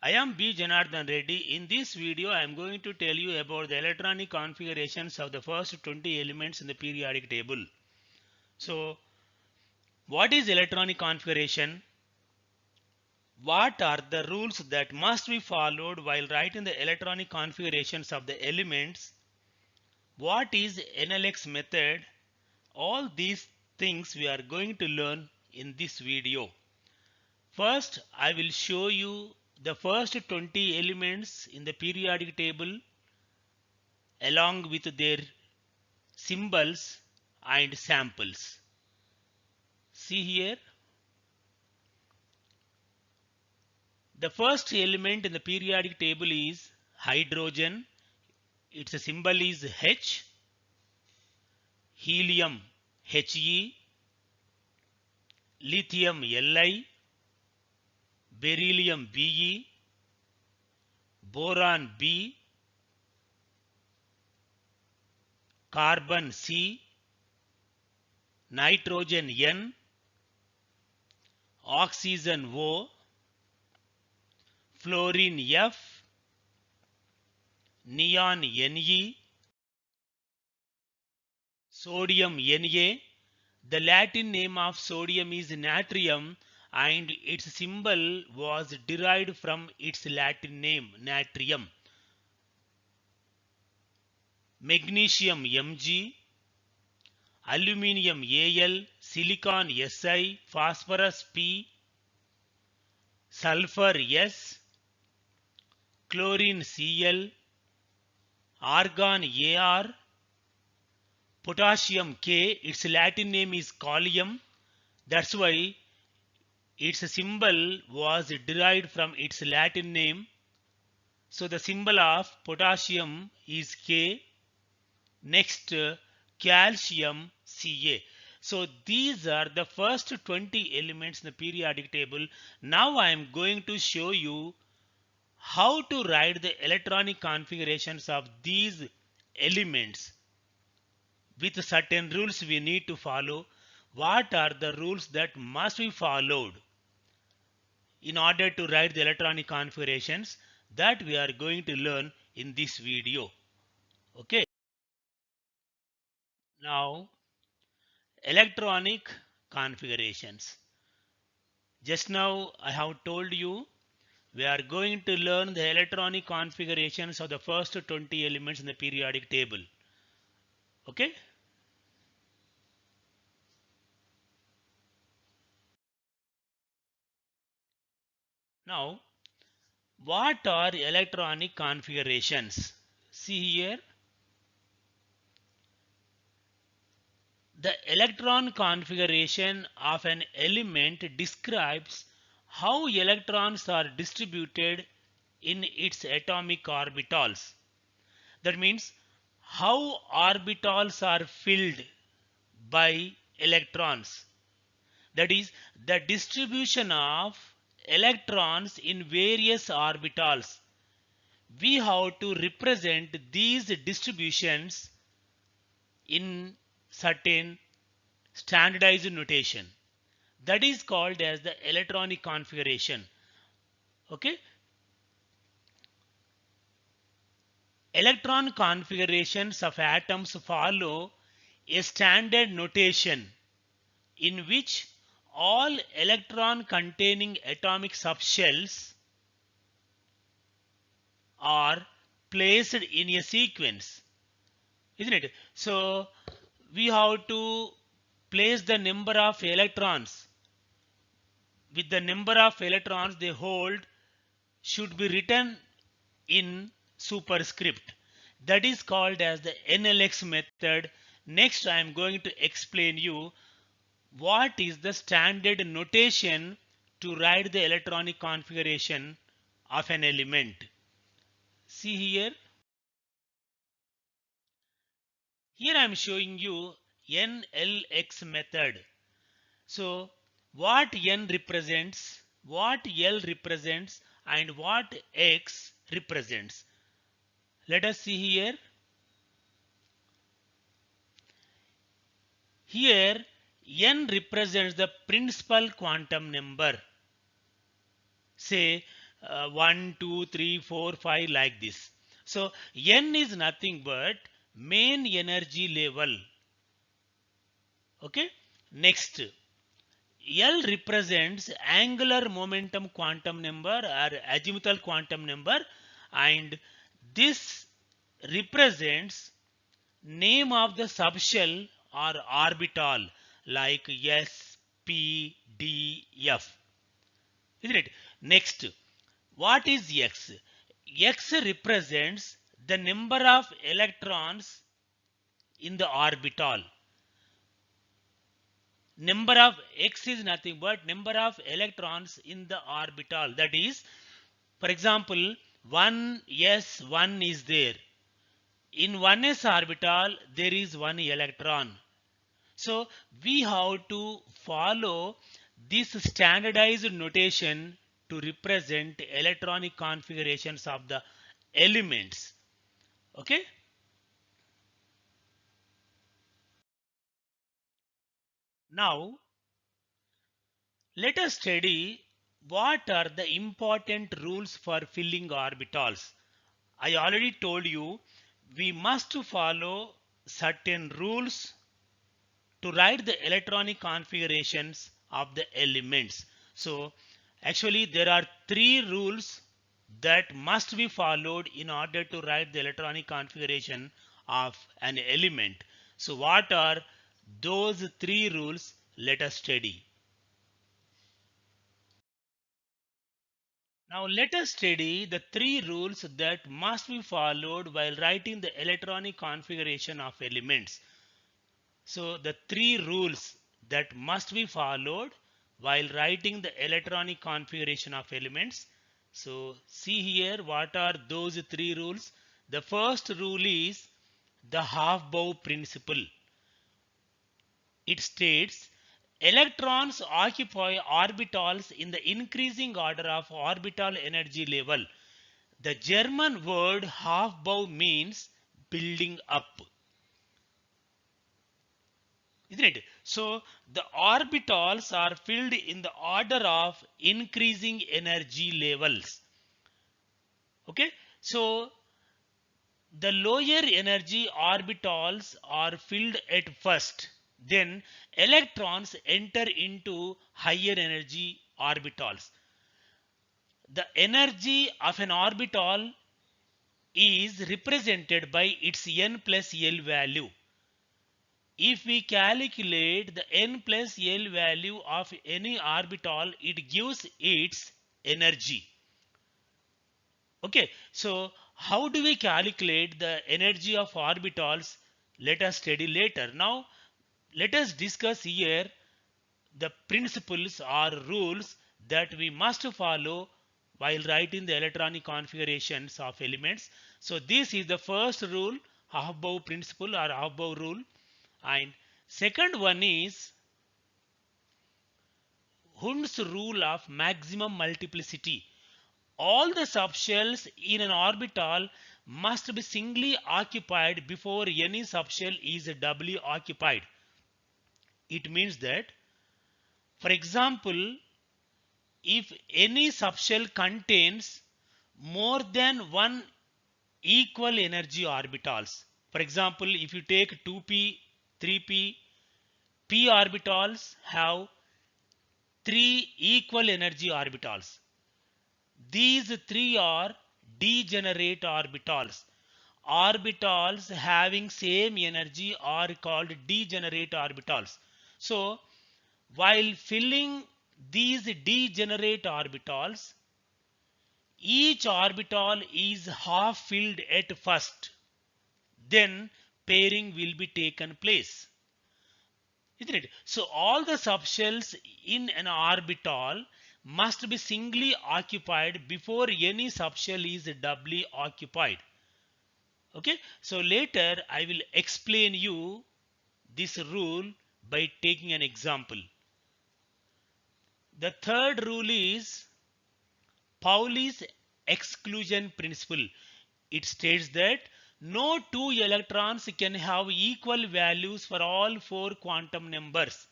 I am B. Janardhan Reddy. In this video, I am going to tell you about the electronic configurations of the first 20 elements in the periodic table. So, what is electronic configuration? What are the rules that must be followed while writing the electronic configurations of the elements? What is NLX method? All these things we are going to learn in this video. First, I will show you the first 20 elements in the periodic table along with their symbols and samples. See here, the first element in the periodic table is hydrogen. Its symbol is H. Helium He, lithium Li, beryllium Be, boron B, carbon C, nitrogen N, oxygen O, fluorine F, neon Ne, sodium Na. The Latin name of sodium is natrium and its symbol was derived from its Latin name natrium. Magnesium Mg, aluminium Al, silicon Si, phosphorus P, sulfur S, chlorine Cl, argon Ar, potassium K. Its Latin name is collium. That's why its symbol was derived from its Latin name. So the symbol of potassium is K. Next, calcium Ca. So these are the first 20 elements in the periodic table. Now I am going to show you how to write the electronic configurations of these elements. With certain rules we need to follow. What are the rules that must be followed in order to write the electronic configurations? That we are going to learn in this video. Okay. Now, electronic configurations. Just now I have told you we are going to learn the electronic configurations of the first 20 elements in the periodic table. Okay. Now, what are electronic configurations? See here. The electron configuration of an element describes how electrons are distributed in its atomic orbitals. That means how orbitals are filled by electrons. That is the distribution of electrons in various orbitals. We have to represent these distributions in certain standardized notation. That is called as the electronic configuration. Okay. Electron configurations of atoms follow a standard notation in which all electron containing atomic subshells are placed in a sequence, isn't it? So we have to place the number of electrons with the number of electrons they hold should be written in superscript. That is called as the NLX method. Next I am going to explain you what is the standard notation to write the electronic configuration of an element. See here. Here I am showing you NLX method. So what N represents, what L represents and what X represents. Let us see here. Here N represents the principal quantum number. Say 1, 2, 3, 4, 5 like this. So N is nothing but main energy level. Okay. Next, L represents angular momentum quantum number or azimuthal quantum number, and this represents name of the subshell or orbital like S, P, D, F. Isn't it? Next, what is X? X represents the number of electrons in the orbital. Number of X is nothing but number of electrons in the orbital. That is, for example, 1s1 is there. In 1s orbital, there is one electron. So we have to follow this standardized notation to represent electronic configurations of the elements. Okay. Now let us study what are the important rules for filling orbitals. I already told you we must follow certain rules to write the electronic configurations of the elements. So actually there are three rules that must be followed in order to write the electronic configuration of an element. So what are those three rules? Let us study. Now let us study the three rules that must be followed while writing the electronic configuration of elements. So the three rules that must be followed while writing the electronic configuration of elements. So see here what are those three rules. The first rule is the half-bow principle. It states electrons occupy orbitals in the increasing order of orbital energy level. The German word half-bow means building up. Isn't it? So the orbitals are filled in the order of increasing energy levels. Okay. So the lower energy orbitals are filled at first. Then electrons enter into higher energy orbitals. The energy of an orbital is represented by its n plus L value. If we calculate the n plus L value of any orbital, it gives its energy. Okay, so how do we calculate the energy of orbitals? Let us study later. Now, let us discuss here the principles or rules that we must follow while writing the electronic configurations of elements. So this is the first rule, half-bow principle or half-bow rule. And second one is Hund's rule of maximum multiplicity. All the subshells in an orbital must be singly occupied before any subshell is doubly occupied. It means that, for example, if any subshell contains more than one equal energy orbitals, for example, if you take 2p, 3p, p orbitals have three equal energy orbitals. These three are degenerate orbitals. Orbitals having same energy are called degenerate orbitals. So while filling these degenerate orbitals, each orbital is half filled at first. Then pairing will be taken place. Isn't it? So all the subshells in an orbital must be singly occupied before any subshell is doubly occupied. Okay, so later I will explain you this rule by taking an example. The third rule is Pauli's exclusion principle. It states that no two electrons can have equal values for all four quantum numbers.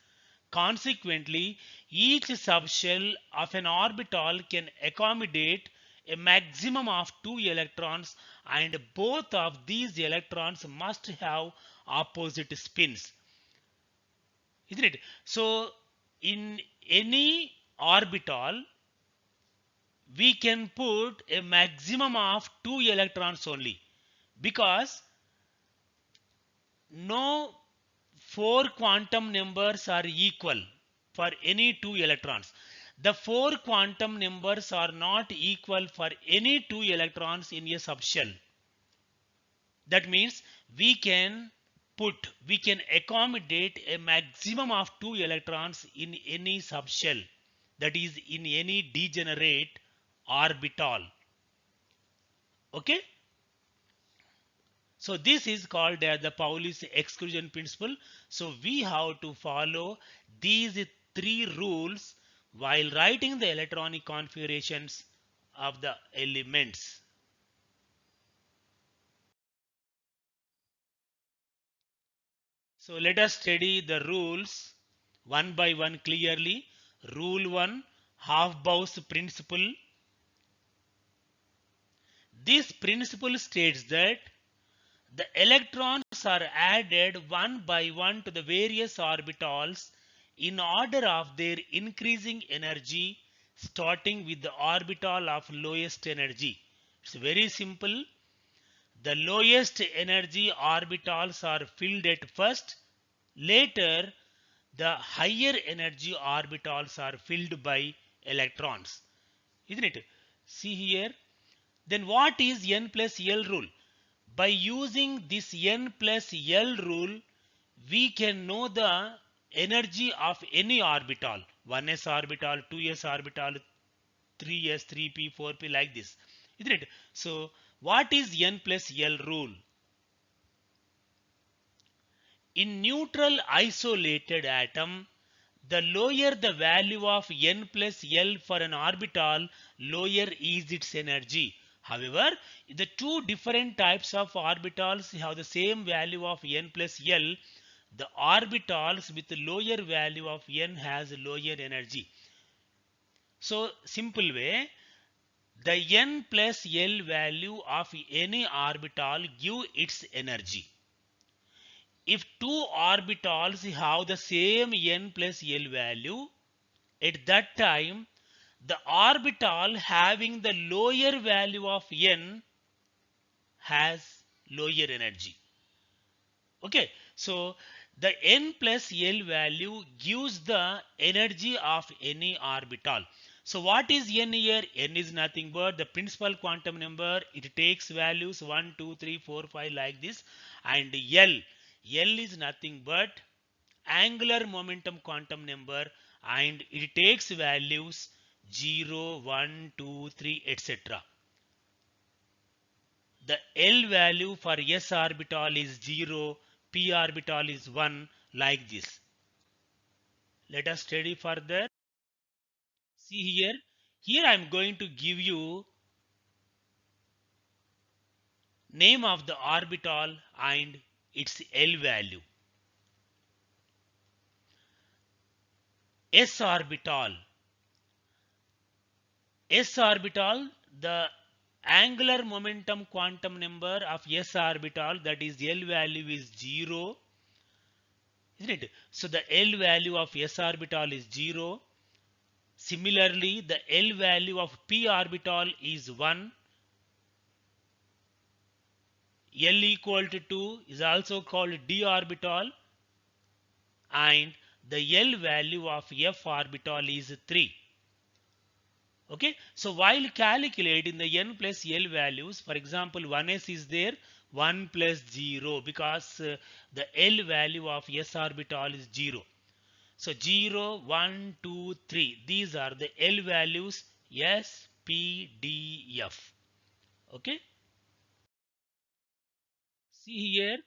Consequently, each subshell of an orbital can accommodate a maximum of 2 electrons, and both of these electrons must have opposite spins, isn't it? So in any orbital we can put a maximum of 2 electrons only, because no 4 quantum numbers are equal for any 2 electrons. The 4 quantum numbers are not equal for any 2 electrons in a subshell. That means we can accommodate a maximum of 2 electrons in any subshell, that is in any degenerate orbital. Okay? So this is called the Pauli's exclusion principle. So we have to follow these 3 rules while writing the electronic configurations of the elements. So let us study the rules one by one clearly. Rule 1, Hofbau's principle. This principle states that the electrons are added one by one to the various orbitals in order of their increasing energy, starting with the orbital of lowest energy. It's very simple. The lowest energy orbitals are filled at first. Later, the higher energy orbitals are filled by electrons. Isn't it? See here. Then what is N plus L rule? By using this N plus L rule, we can know the energy of any orbital. 1s orbital, 2s orbital, 3s, 3p, 4p, like this. Isn't it? So what is N plus L rule? In neutral isolated atom, the lower the value of N plus L for an orbital, lower is its energy. However, the two different types of orbitals have the same value of N plus L. The orbitals with lower value of N has lower energy. So simple way, the N plus L value of any orbital give its energy. If two orbitals have the same N plus L value, at that time the orbital having the lower value of N has lower energy. Okay, so the N plus L value gives the energy of any orbital. So what is N here? N is nothing but the principal quantum number. It takes values 1, 2, 3, 4, 5 like this. And L is nothing but angular momentum quantum number, and it takes values 0, 1, 2, 3, etc. The L value for S orbital is 0, P orbital is 1, like this. Let us study further. See here. Here I am going to give you name of the orbital and its L value. S orbital. S orbital, the angular momentum quantum number of S orbital, that is L value is 0. Isn't it? So the L value of S orbital is 0. Similarly, the L value of P orbital is 1. L equal to 2 is also called D orbital, and the L value of F orbital is 3. Okay, so while calculating the N plus L values, for example, 1s is there, 1 plus 0, because the L value of S orbital is 0. So 0, 1, 2, 3, these are the L values, S, P, D, F. Okay, see here,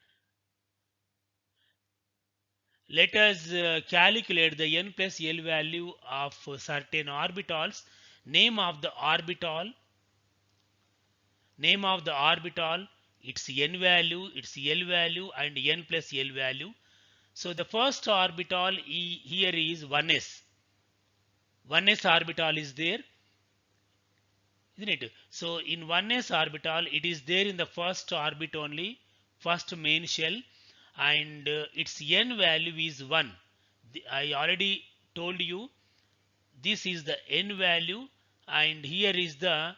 let us calculate the N plus L value of certain orbitals. Name of the orbital, its N value, its L value, and N plus L value. So the first orbital here is 1s. 1s orbital is there, isn't it? So in 1s orbital, it is there in the first orbit only, first main shell, and its n value is 1. I already told you this is the n value, and here is the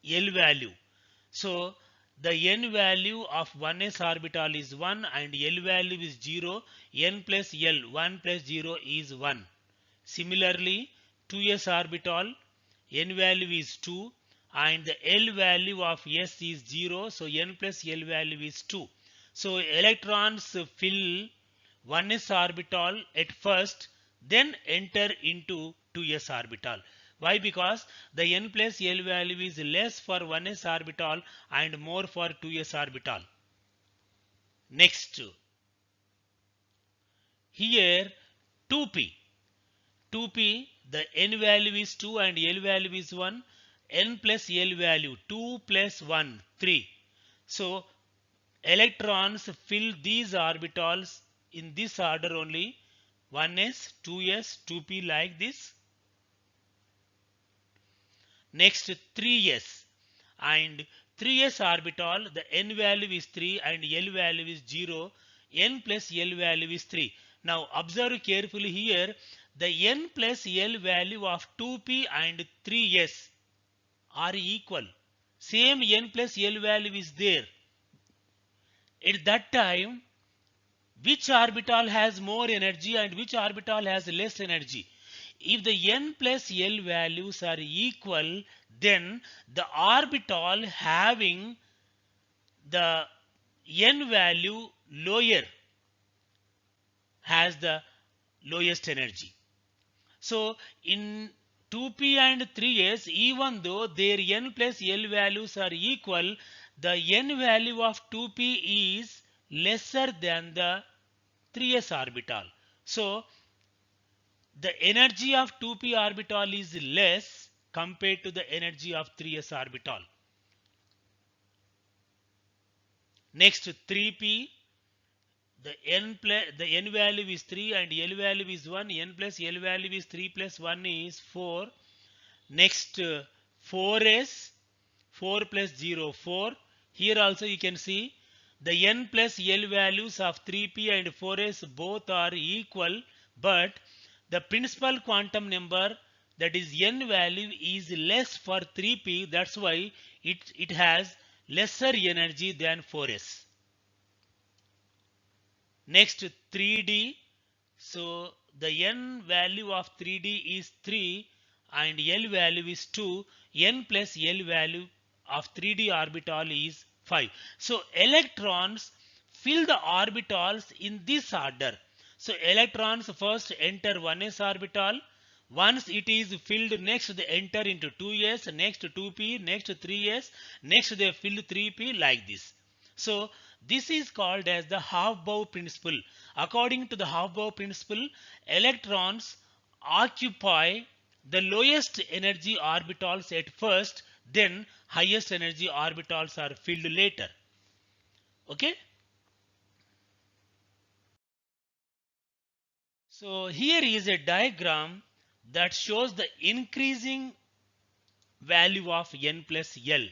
L value. So the n value of 1s orbital is 1 and L value is 0. N plus L, 1 plus 0 is 1. Similarly, 2s orbital, n value is 2 and the L value of s is 0. So n plus L value is 2. So electrons fill 1s orbital at first, then enter into 2s orbital. Why? Because the n plus L value is less for 1s orbital and more for 2s orbital. Next, here 2p. 2p, the n value is 2 and L value is 1. N plus L value, 2 plus 1, 3. So electrons fill these orbitals in this order only, 1s, 2s, 2p, like this. Next 3s, and 3s orbital, the n value is 3 and L value is 0. N plus L value is 3. Now observe carefully here, the n plus L value of 2p and 3s are equal. Same n plus L value is there. At that time, which orbital has more energy and which orbital has less energy? If the n plus L values are equal, then the orbital having the n value lower has the lowest energy. So in 2p and 3s, even though their n plus L values are equal, the n value of 2p is lesser than the 3s orbital. So the energy of 2p orbital is less compared to the energy of 3s orbital. Next 3p, the n value is 3 and L value is 1. N plus L value is 3 plus 1 is 4. Next 4s, 4 plus 0, 4. Here also you can see the n plus L values of 3p and 4s both are equal, but the principal quantum number, that is n value, is less for 3p. That's why it has lesser energy than 4s. Next 3d. So the n value of 3d is 3 and L value is 2. N plus L value of 3d orbital is 5. So electrons fill the orbitals in this order. So electrons first enter 1s orbital. Once it is filled, next they enter into 2s, next 2p, next 3s, next they fill 3p, like this. So this is called as the Hofbauer principle. According to the Hofbauer principle, electrons occupy the lowest energy orbitals at first, then highest energy orbitals are filled later. Okay? So here is a diagram that shows the increasing value of n plus L.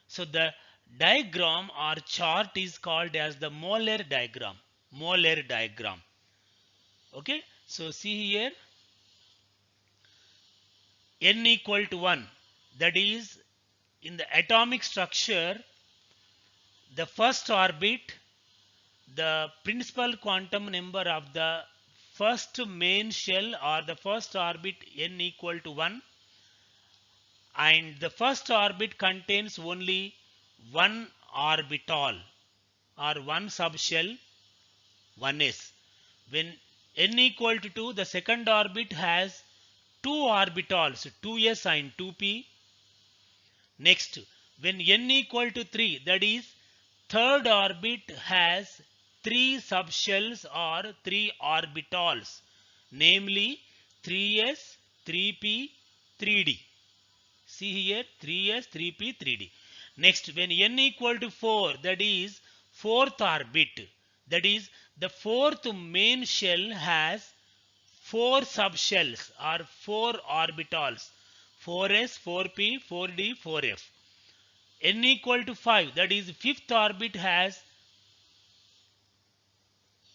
So the diagram or chart is called as the Moeller diagram. Moeller diagram. Okay? So see here, n equal to 1. That is, in the atomic structure, the first orbit, the principal quantum number of the first main shell or the first orbit, n equal to 1, and the first orbit contains only one orbital or one subshell, 1s. When n equal to 2, the second orbit has two orbitals, 2s and 2p. Next, when n equal to 3, that is, third orbit has three subshells or three orbitals, namely 3s, 3p, 3d. See here, 3s, 3p, 3d. Next, when n equal to 4, that is fourth orbit, that is the fourth main shell has four subshells or four orbitals. 4s, 4p, 4d, 4f. N equal to 5, that is fifth orbit has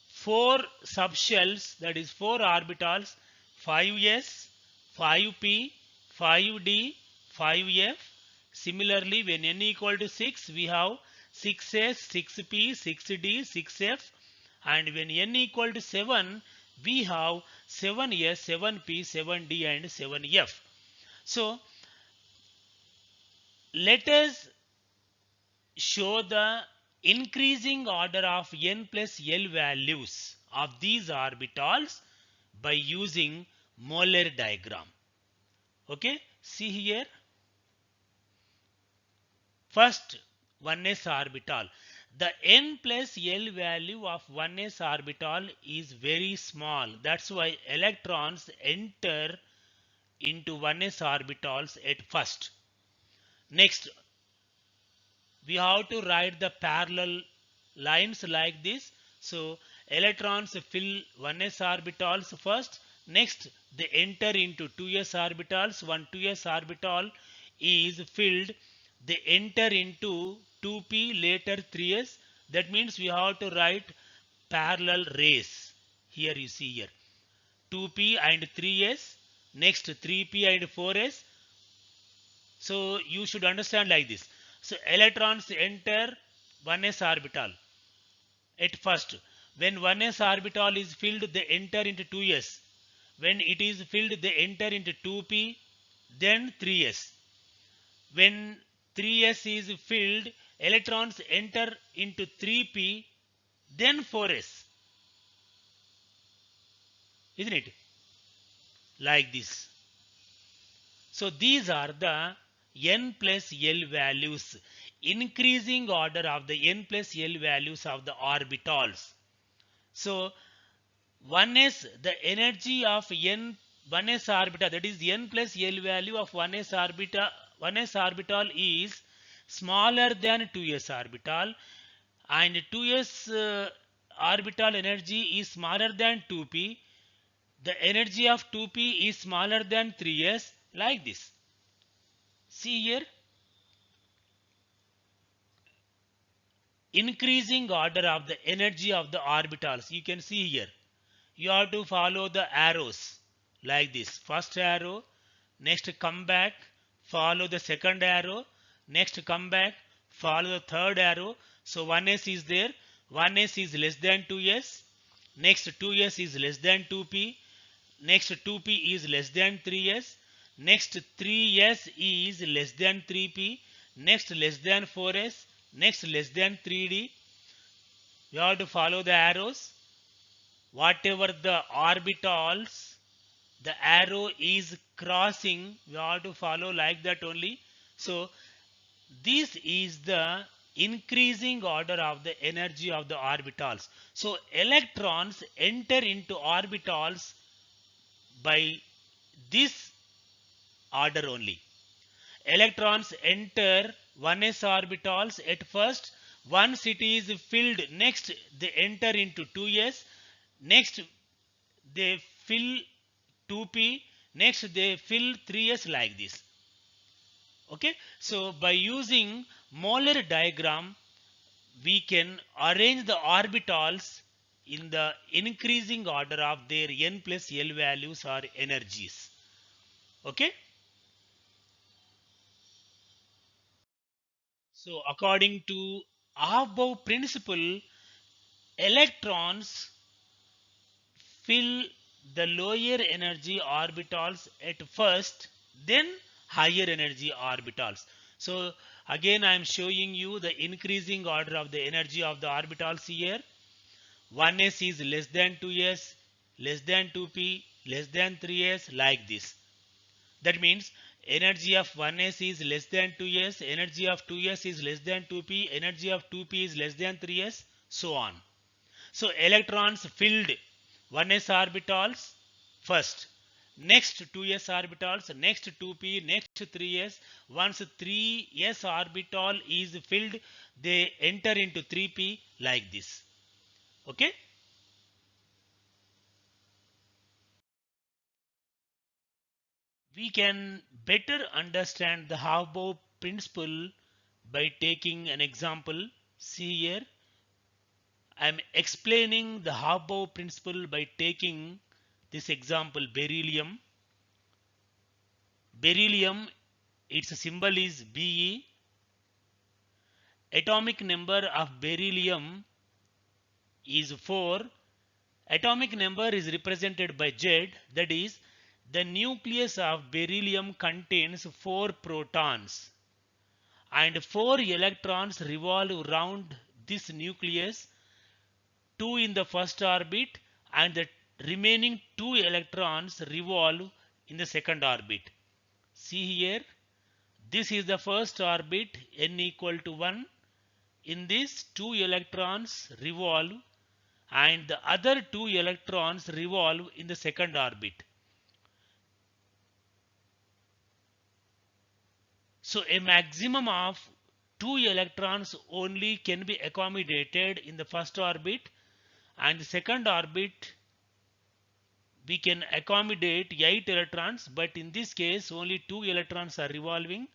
4 subshells, that is 4 orbitals, 5s, 5p, 5d, 5f. Similarly, when n equal to 6, we have 6s, 6p, 6d, 6f. And when n equal to 7, we have 7s, 7p, 7d and 7f. So, let us show the increasing order of n plus L values of these orbitals by using molar diagram. Okay, see here. First, 1s orbital. The n plus L value of 1s orbital is very small. That's why electrons enter into 1s orbitals at first. Next, we have to write the parallel lines like this. So electrons fill 1s orbitals first. Next, they enter into 2s orbitals. When 2s orbital is filled, they enter into 2p, later 3s. That means we have to write parallel rays. Here you see here 2p and 3s. Next 3p and 4s. So you should understand like this. So electrons enter 1s orbital at first. When 1s orbital is filled, they enter into 2s. When it is filled, they enter into 2p, then 3s. When 3s is filled, electrons enter into 3p, then 4s. Isn't it? Like this. So these are the n plus L values, increasing order of the n plus L values of the orbitals. So 1s, the energy of n 1s orbital, that is n plus L value of 1s orbital is smaller than 2s orbital, and 2s orbital energy is smaller than 2p. The energy of 2p is smaller than 3s, like this. See here, increasing order of the energy of the orbitals. You can see here. You have to follow the arrows like this. First arrow, next come back, follow the second arrow, next come back, follow the third arrow. So 1s is there, 1s is less than 2s, next 2s is less than 2p, next 2p is less than 3s, next 3s is less than 3p, next less than 4s, next less than 3d. You have to follow the arrows. Whatever the orbitals the arrow is crossing, we have to follow like that only. So this is the increasing order of the energy of the orbitals. So electrons enter into orbitals by this order only. Electrons enter 1s orbitals at first. Once it is filled, next they enter into 2s, next they fill 2p, next they fill 3s, like this. Okay, so by using molar diagram we can arrange the orbitals in the increasing order of their n plus L values or energies. Okay, so according to above principle, electrons fill the lower energy orbitals at first, then higher energy orbitals. So again I am showing you the increasing order of the energy of the orbitals here. 1s is less than 2s, less than 2p, less than 3s, like this. That means energy of 1s is less than 2s, energy of 2s is less than 2p, energy of 2p is less than 3s, so on. So electrons filled 1s orbitals first, next 2s orbitals, next 2p, next 3s. Once 3s orbital is filled, they enter into 3p, like this. Okay. We can better understand the Haber principle by taking an example. See here, I am explaining the Haber principle by taking this example, beryllium. Beryllium, its symbol is Be. Atomic number of beryllium is 4. Atomic number is represented by Z, that is, the nucleus of beryllium contains 4 protons and 4 electrons revolve around this nucleus, 2 in the first orbit and the remaining 2 electrons revolve in the second orbit. See here, this is the first orbit, n equal to 1. In this, 2 electrons revolve and the other 2 electrons revolve in the second orbit. So a maximum of 2 electrons only can be accommodated in the first orbit, and the second orbit we can accommodate 8 electrons, but in this case only 2 electrons are revolving.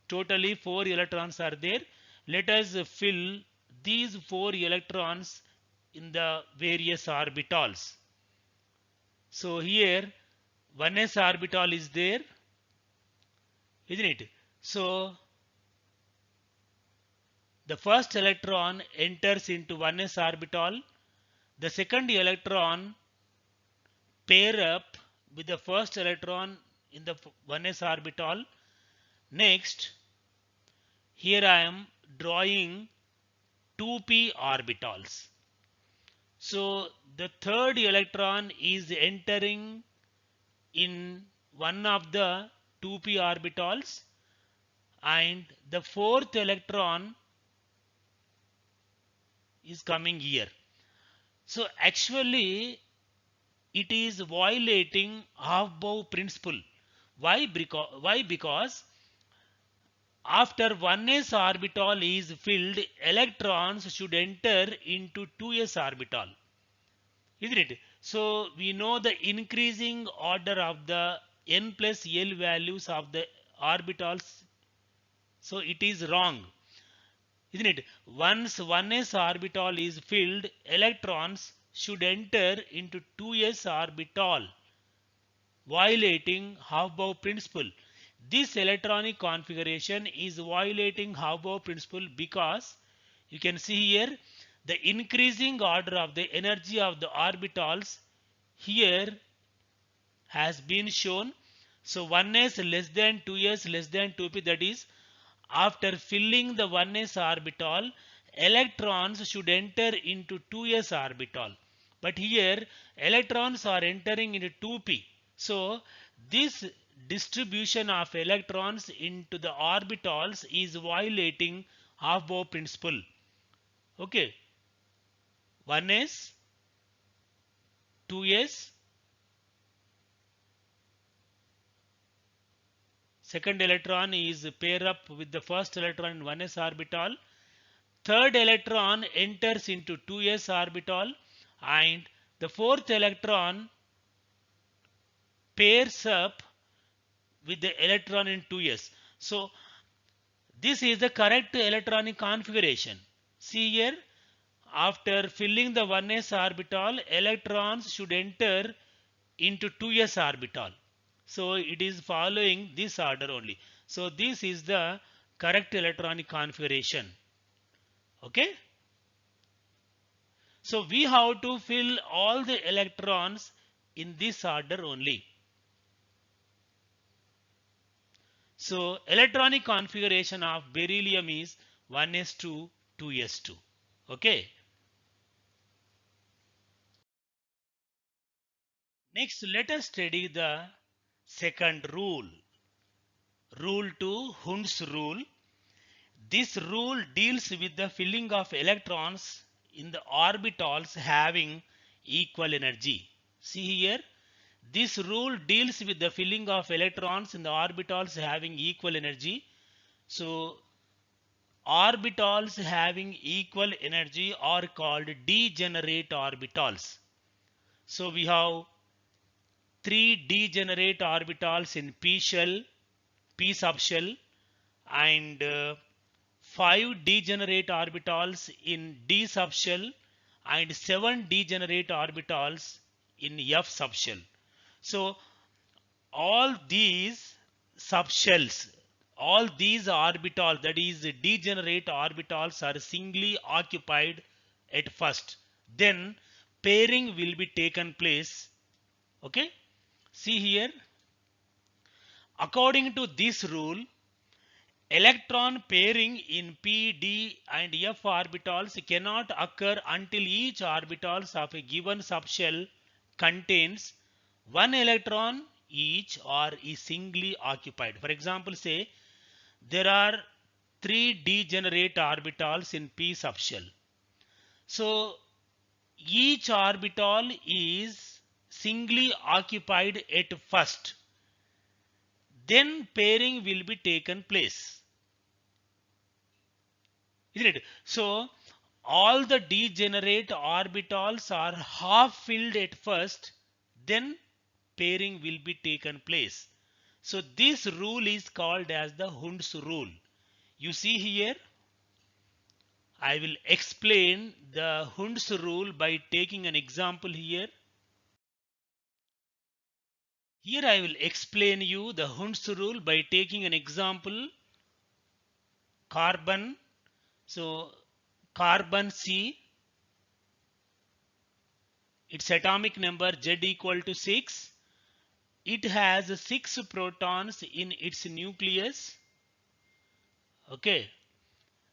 Totally 4 electrons are there. Let us fill these 4 electrons in the various orbitals. So here 1s orbital is there, isn't it? So the first electron enters into 1s orbital. The second electron pair up with the first electron in the 1s orbital. Next, here I am drawing 2p orbitals. So the third electron is entering in one of the 2p orbitals and the fourth electron is coming here. So actually it is violating Haber principle. Why? Because after 1s orbital is filled, electrons should enter into 2s orbital, isn't it? So we know the increasing order of the n plus L values of the orbitals. So it is wrong, isn't it? Once 1s orbital is filled, electrons should enter into 2s orbital, violating Haber principle. This electronic configuration is violating Haber principle because you can see here the increasing order of the energy of the orbitals here has been shown. So 1s less than 2s less than 2p, that is, after filling the 1s orbital, electrons should enter into 2s orbital. But here electrons are entering into 2p. So this distribution of electrons into the orbitals is violating Haber principle. Okay, 1s, 2s, second electron is pair up with the first electron in 1s orbital. Third electron enters into 2s orbital and the fourth electron pairs up with the electron in 2s. So this is the correct electronic configuration. See here, after filling the 1s orbital, electrons should enter into 2s orbital. So it is following this order only. So this is the correct electronic configuration. Okay. So we have to fill all the electrons in this order only. So electronic configuration of beryllium is 1s2, 2s2. Okay. Next, let us study the second rule. Rule 2, Hund's rule. This rule deals with the filling of electrons in the orbitals having equal energy. See here, this rule deals with the filling of electrons in the orbitals having equal energy. So orbitals having equal energy are called degenerate orbitals. So we have 3 degenerate orbitals in p shell, p subshell, and 5 degenerate orbitals in d subshell, and 7 degenerate orbitals in f subshell. So all these subshells, all these orbitals, that is degenerate orbitals, are singly occupied at first. Then pairing will be taken place. Okay, see here. According to this rule, electron pairing in p, d and f orbitals cannot occur until each orbitals of a given subshell contains one electron each or is singly occupied. For example, say there are 3 degenerate orbitals in p subshell. So each orbital is singly occupied at first. Then pairing will be taken place. Isn't it? So all the degenerate orbitals are half filled at first, then pairing will be taken place. So this rule is called as the Hund's rule. You see here, I will explain the Hund's rule by taking an example here. Here I will explain you the Hund's rule by taking an example. Carbon. So carbon C, its atomic number Z equal to 6. It has 6 protons in its nucleus. Okay.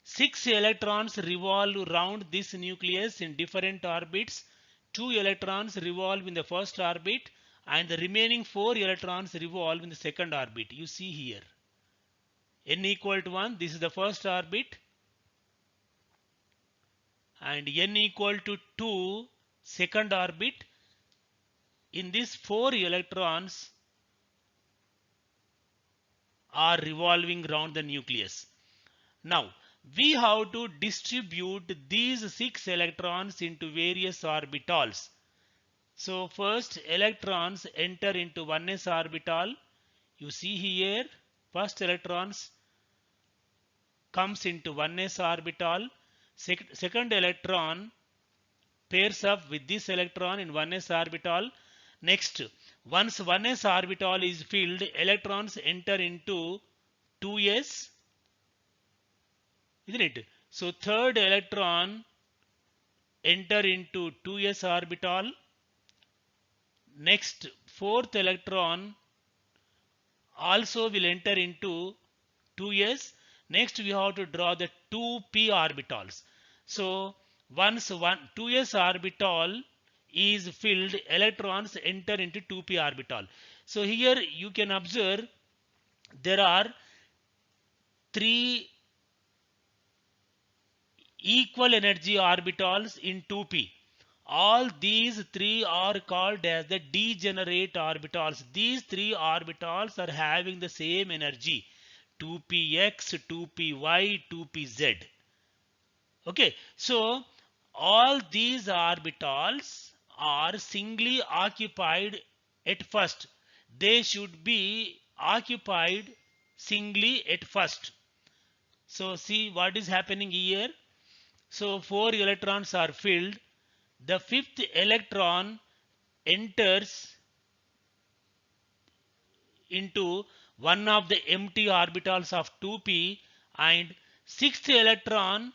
6 electrons revolve around this nucleus in different orbits. 2 electrons revolve in the first orbit and the remaining 4 electrons revolve in the second orbit. You see here. N equal to 1, this is the first orbit. And N equal to 2, second orbit. In this 4 electrons are revolving around the nucleus. Now we have to distribute these 6 electrons into various orbitals. So first electrons enter into 1s orbital. You see here, first electrons comes into 1s orbital. Second electron pairs up with this electron in 1s orbital. Next, once 1s orbital is filled, electrons enter into 2s. Isn't it? So third electron enter into 2s orbital. Next, fourth electron also will enter into 2s. Next we have to draw the 2p orbitals. So once 2s orbital is filled, electrons enter into 2p orbital. So here you can observe there are 3 equal energy orbitals in 2p. All these 3 are called as the degenerate orbitals. These 3 orbitals are having the same energy, 2px, 2py, 2pz. Okay, so all these orbitals are singly occupied at first. They should be occupied singly at first. So see what is happening here. So 4 electrons are filled. The 5th electron enters into one of the empty orbitals of 2p, and 6th electron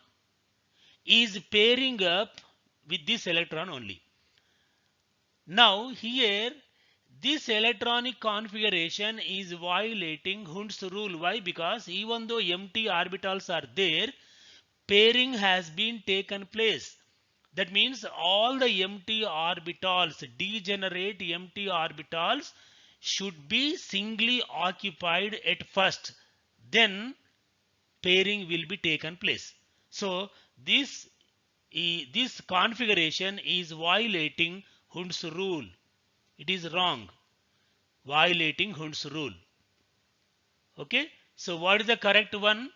is pairing up with this electron only. Now here this electronic configuration is violating Hund's rule. Why? Because even though empty orbitals are there, pairing has been taken place. That means all the empty orbitals, degenerate empty orbitals, should be singly occupied at first. Then pairing will be taken place. So this configuration is violating Hund's rule. It is wrong. Violating Hund's rule. Okay. So what is the correct one?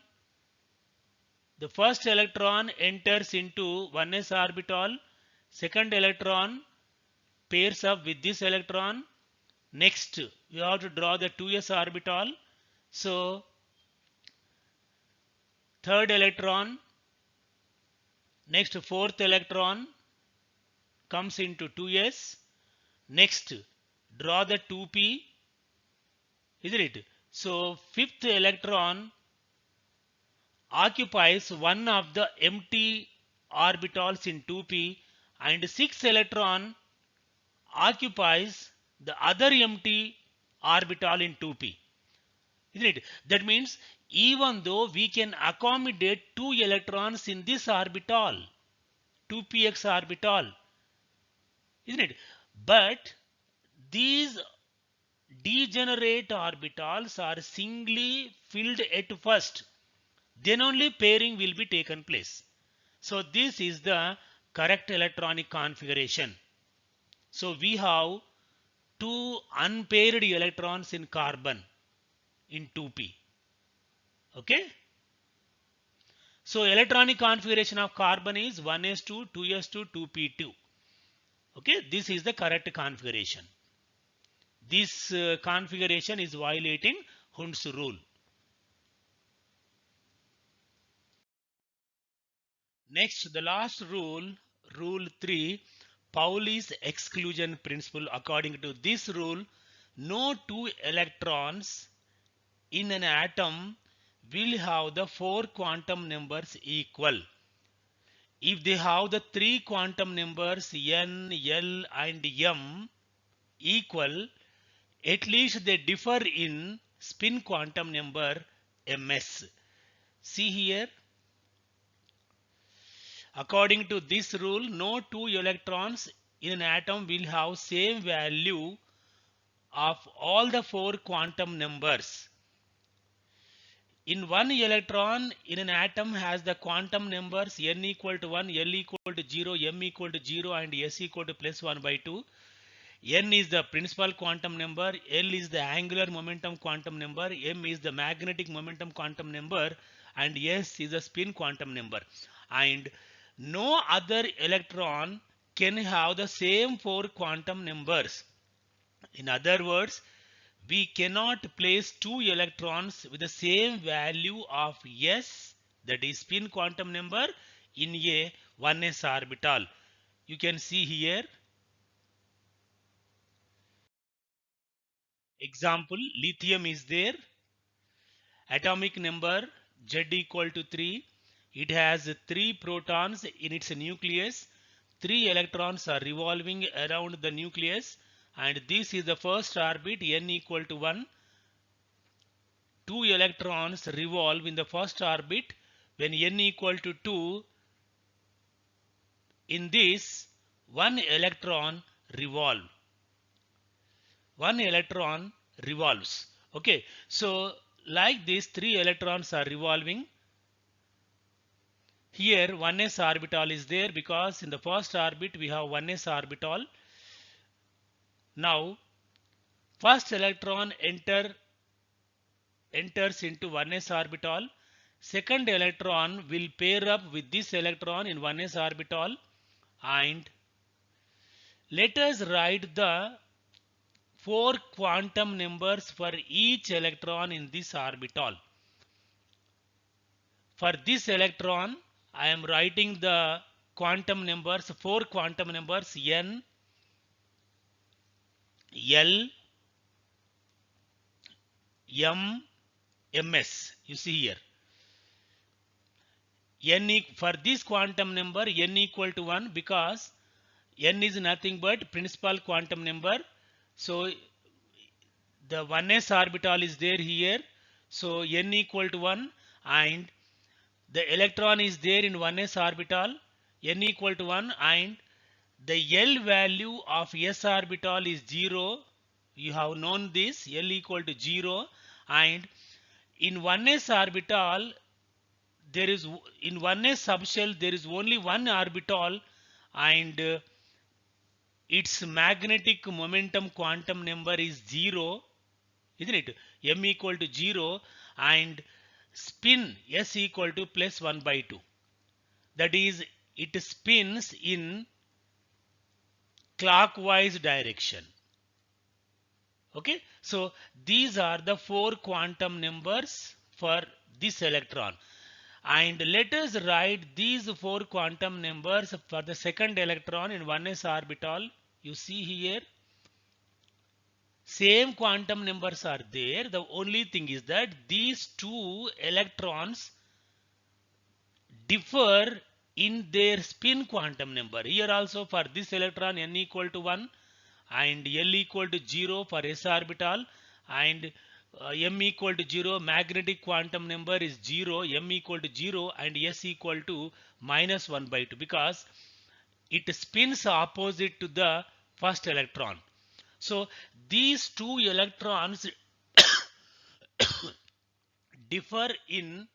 The first electron enters into 1s orbital. Second electron pairs up with this electron. Next, we have to draw the 2s orbital. So, third electron, next fourth electron comes into 2s. Next, draw the 2p, isn't it? So, fifth electron occupies one of the empty orbitals in 2p, and sixth electron occupies the other empty orbital in 2p, isn't it? That means even though we can accommodate two electrons in this orbital, 2px orbital, isn't it? But these degenerate orbitals are singly filled at first, then only pairing will be taken place. So this is the correct electronic configuration. So we have two unpaired electrons in carbon in 2p. Okay. So electronic configuration of carbon is 1s2, 2s2, 2p2. Okay. This is the correct configuration. This configuration is violating Hund's rule. Next, the last rule, rule 3, Pauli's exclusion principle. According to this rule, no two electrons in an atom will have the four quantum numbers equal. If they have the three quantum numbers n, l and m equal, at least they differ in spin quantum number ms. See here, according to this rule, no two electrons in an atom will have same value of all the four quantum numbers. In one electron in an atom has the quantum numbers n equal to 1, l equal to 0, m equal to 0 and s equal to plus 1 by 2. N is the principal quantum number, L is the angular momentum quantum number, M is the magnetic momentum quantum number, and S is the spin quantum number. And no other electron can have the same four quantum numbers. In other words, we cannot place two electrons with the same value of S, that is spin quantum number, in a 1s orbital. You can see here. Example, lithium is there. Atomic number Z equal to 3. It has 3 protons in its nucleus. 3 electrons are revolving around the nucleus, and this is the first orbit, n equal to 1. 2 electrons revolve in the first orbit. When n equal to 2, in this, 1 electron revolve. 1 electron revolves. Okay, so like this, 3 electrons are revolving. Here 1s orbital is there because in the first orbit we have 1s orbital. Now first electron enters into 1s orbital. Second electron will pair up with this electron in 1s orbital, and let us write the four quantum numbers for each electron in this orbital. For this electron, I am writing the quantum numbers, four quantum numbers, n, l, m, ms. You see here. For this quantum number, n equal to 1, because n is nothing but principal quantum number. So the 1s orbital is there here. So n equal to 1, and the electron is there in 1s orbital, n equal to 1, and the L value of s orbital is 0. You have known this, L equal to 0, and in 1s orbital, there is, in 1s subshell, there is only one orbital, and its magnetic momentum quantum number is 0, isn't it? M equal to 0, and spin S equal to plus 1 by 2. That is, it spins in clockwise direction. Okay, so these are the 4 quantum numbers for this electron. And let us write these 4 quantum numbers for the second electron in 1s orbital. You see here, same quantum numbers are there. The only thing is that these two electrons differ in their spin quantum number. Here also for this electron n equal to 1 and L equal to 0 for s orbital, and m equal to 0, magnetic quantum number is 0, m equal to 0 and s equal to minus 1 by 2 because it spins opposite to the first electron. So these two electrons differ in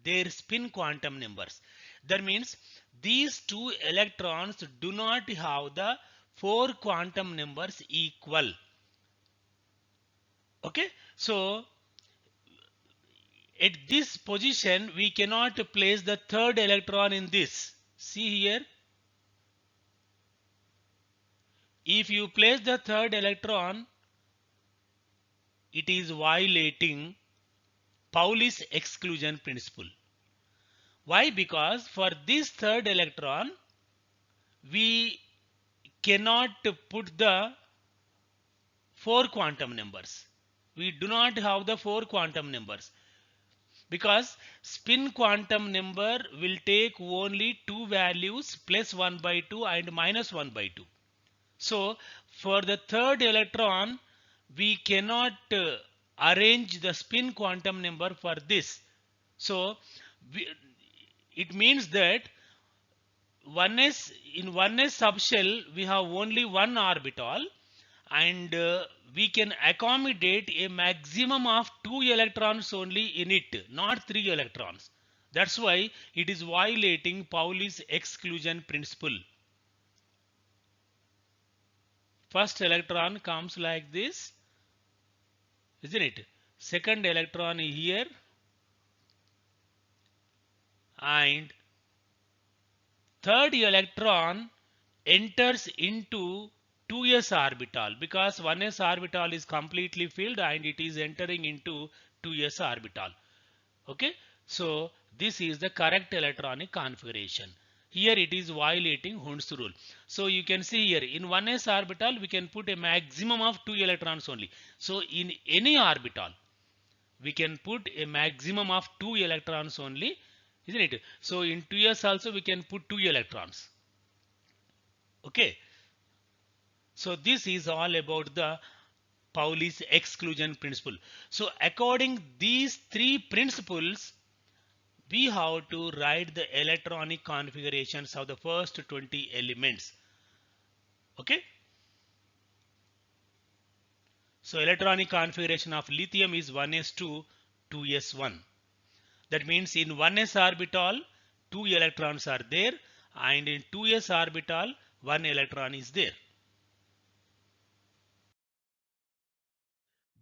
their spin quantum numbers. That means these two electrons do not have the 4 quantum numbers equal. Okay, so at this position we cannot place the third electron in this. See here, if you place the third electron, it is violating Pauli's exclusion principle. Why? Because for this third electron we cannot put the 4 quantum numbers. We do not have the 4 quantum numbers because spin quantum number will take only two values, plus 1 by 2 and minus 1 by 2. So for the third electron we cannot arrange the spin quantum number for this. So it means that 1s in 1s subshell we have only one orbital, and we can accommodate a maximum of 2 electrons only in it, not 3 electrons. That's why it is violating Pauli's exclusion principle. First electron comes like this, isn't it? Second electron is here, and third electron enters into 2s orbital because 1s orbital is completely filled and it is entering into 2s orbital. Okay, so this is the correct electronic configuration. Here it is violating Hund's rule. So you can see here in 1s orbital we can put a maximum of 2 electrons only. So in any orbital we can put a maximum of 2 electrons only, isn't it? So in 2s also we can put 2 electrons. Okay, so this is all about the Pauli's exclusion principle. So according these three principles, we have to write the electronic configurations of the first 20 elements. Okay, so electronic configuration of lithium is 1s2 2s1. That means in 1s orbital 2 electrons are there, and in 2s orbital 1 electron is there.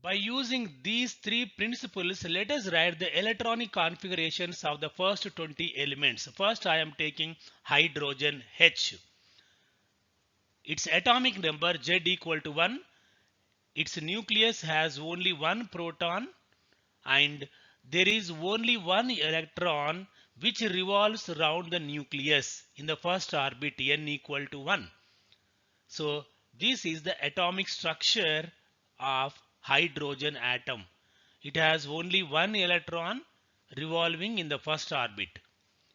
By using these three principles, let us write the electronic configurations of the first 20 elements. First, I am taking hydrogen H. Its atomic number Z equal to 1. Its nucleus has only one proton, and there is only one electron which revolves around the nucleus in the first orbit n equal to 1. So this is the atomic structure of hydrogen atom. It has only one electron revolving in the first orbit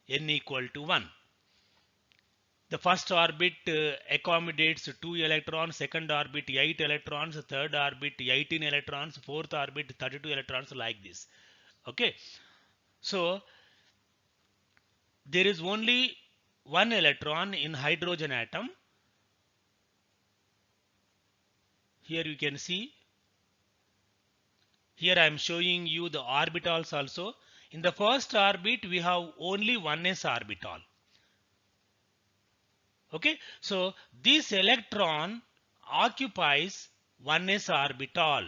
n equal to 1. The first orbit accommodates 2 electrons, second orbit 8 electrons, third orbit 18 electrons, fourth orbit 32 electrons, like this. Okay, so there is only one electron in hydrogen atom. Here you can see, here I am showing you the orbitals also. In the first orbit we have only 1s orbital. Okay, so this electron occupies 1s orbital.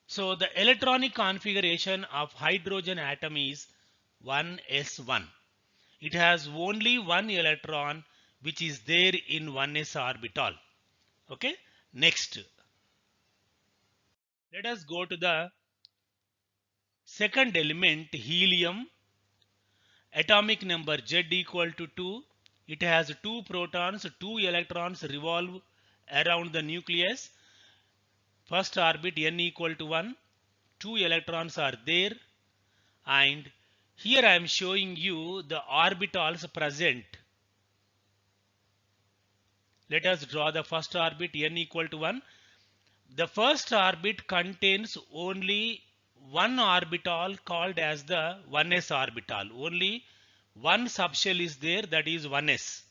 So the electronic configuration of hydrogen atom is 1s1. It has only one electron which is there in 1s orbital. Okay, next let us go to the second element, helium. Atomic number Z equal to 2. It has 2 protons, 2 electrons revolve around the nucleus. First orbit n equal to 1. 2 electrons are there, and here I am showing you the orbitals present. Let us draw the first orbit n equal to 1. The first orbit contains only one orbital called as the 1s orbital. Only one subshell is there, that is 1s.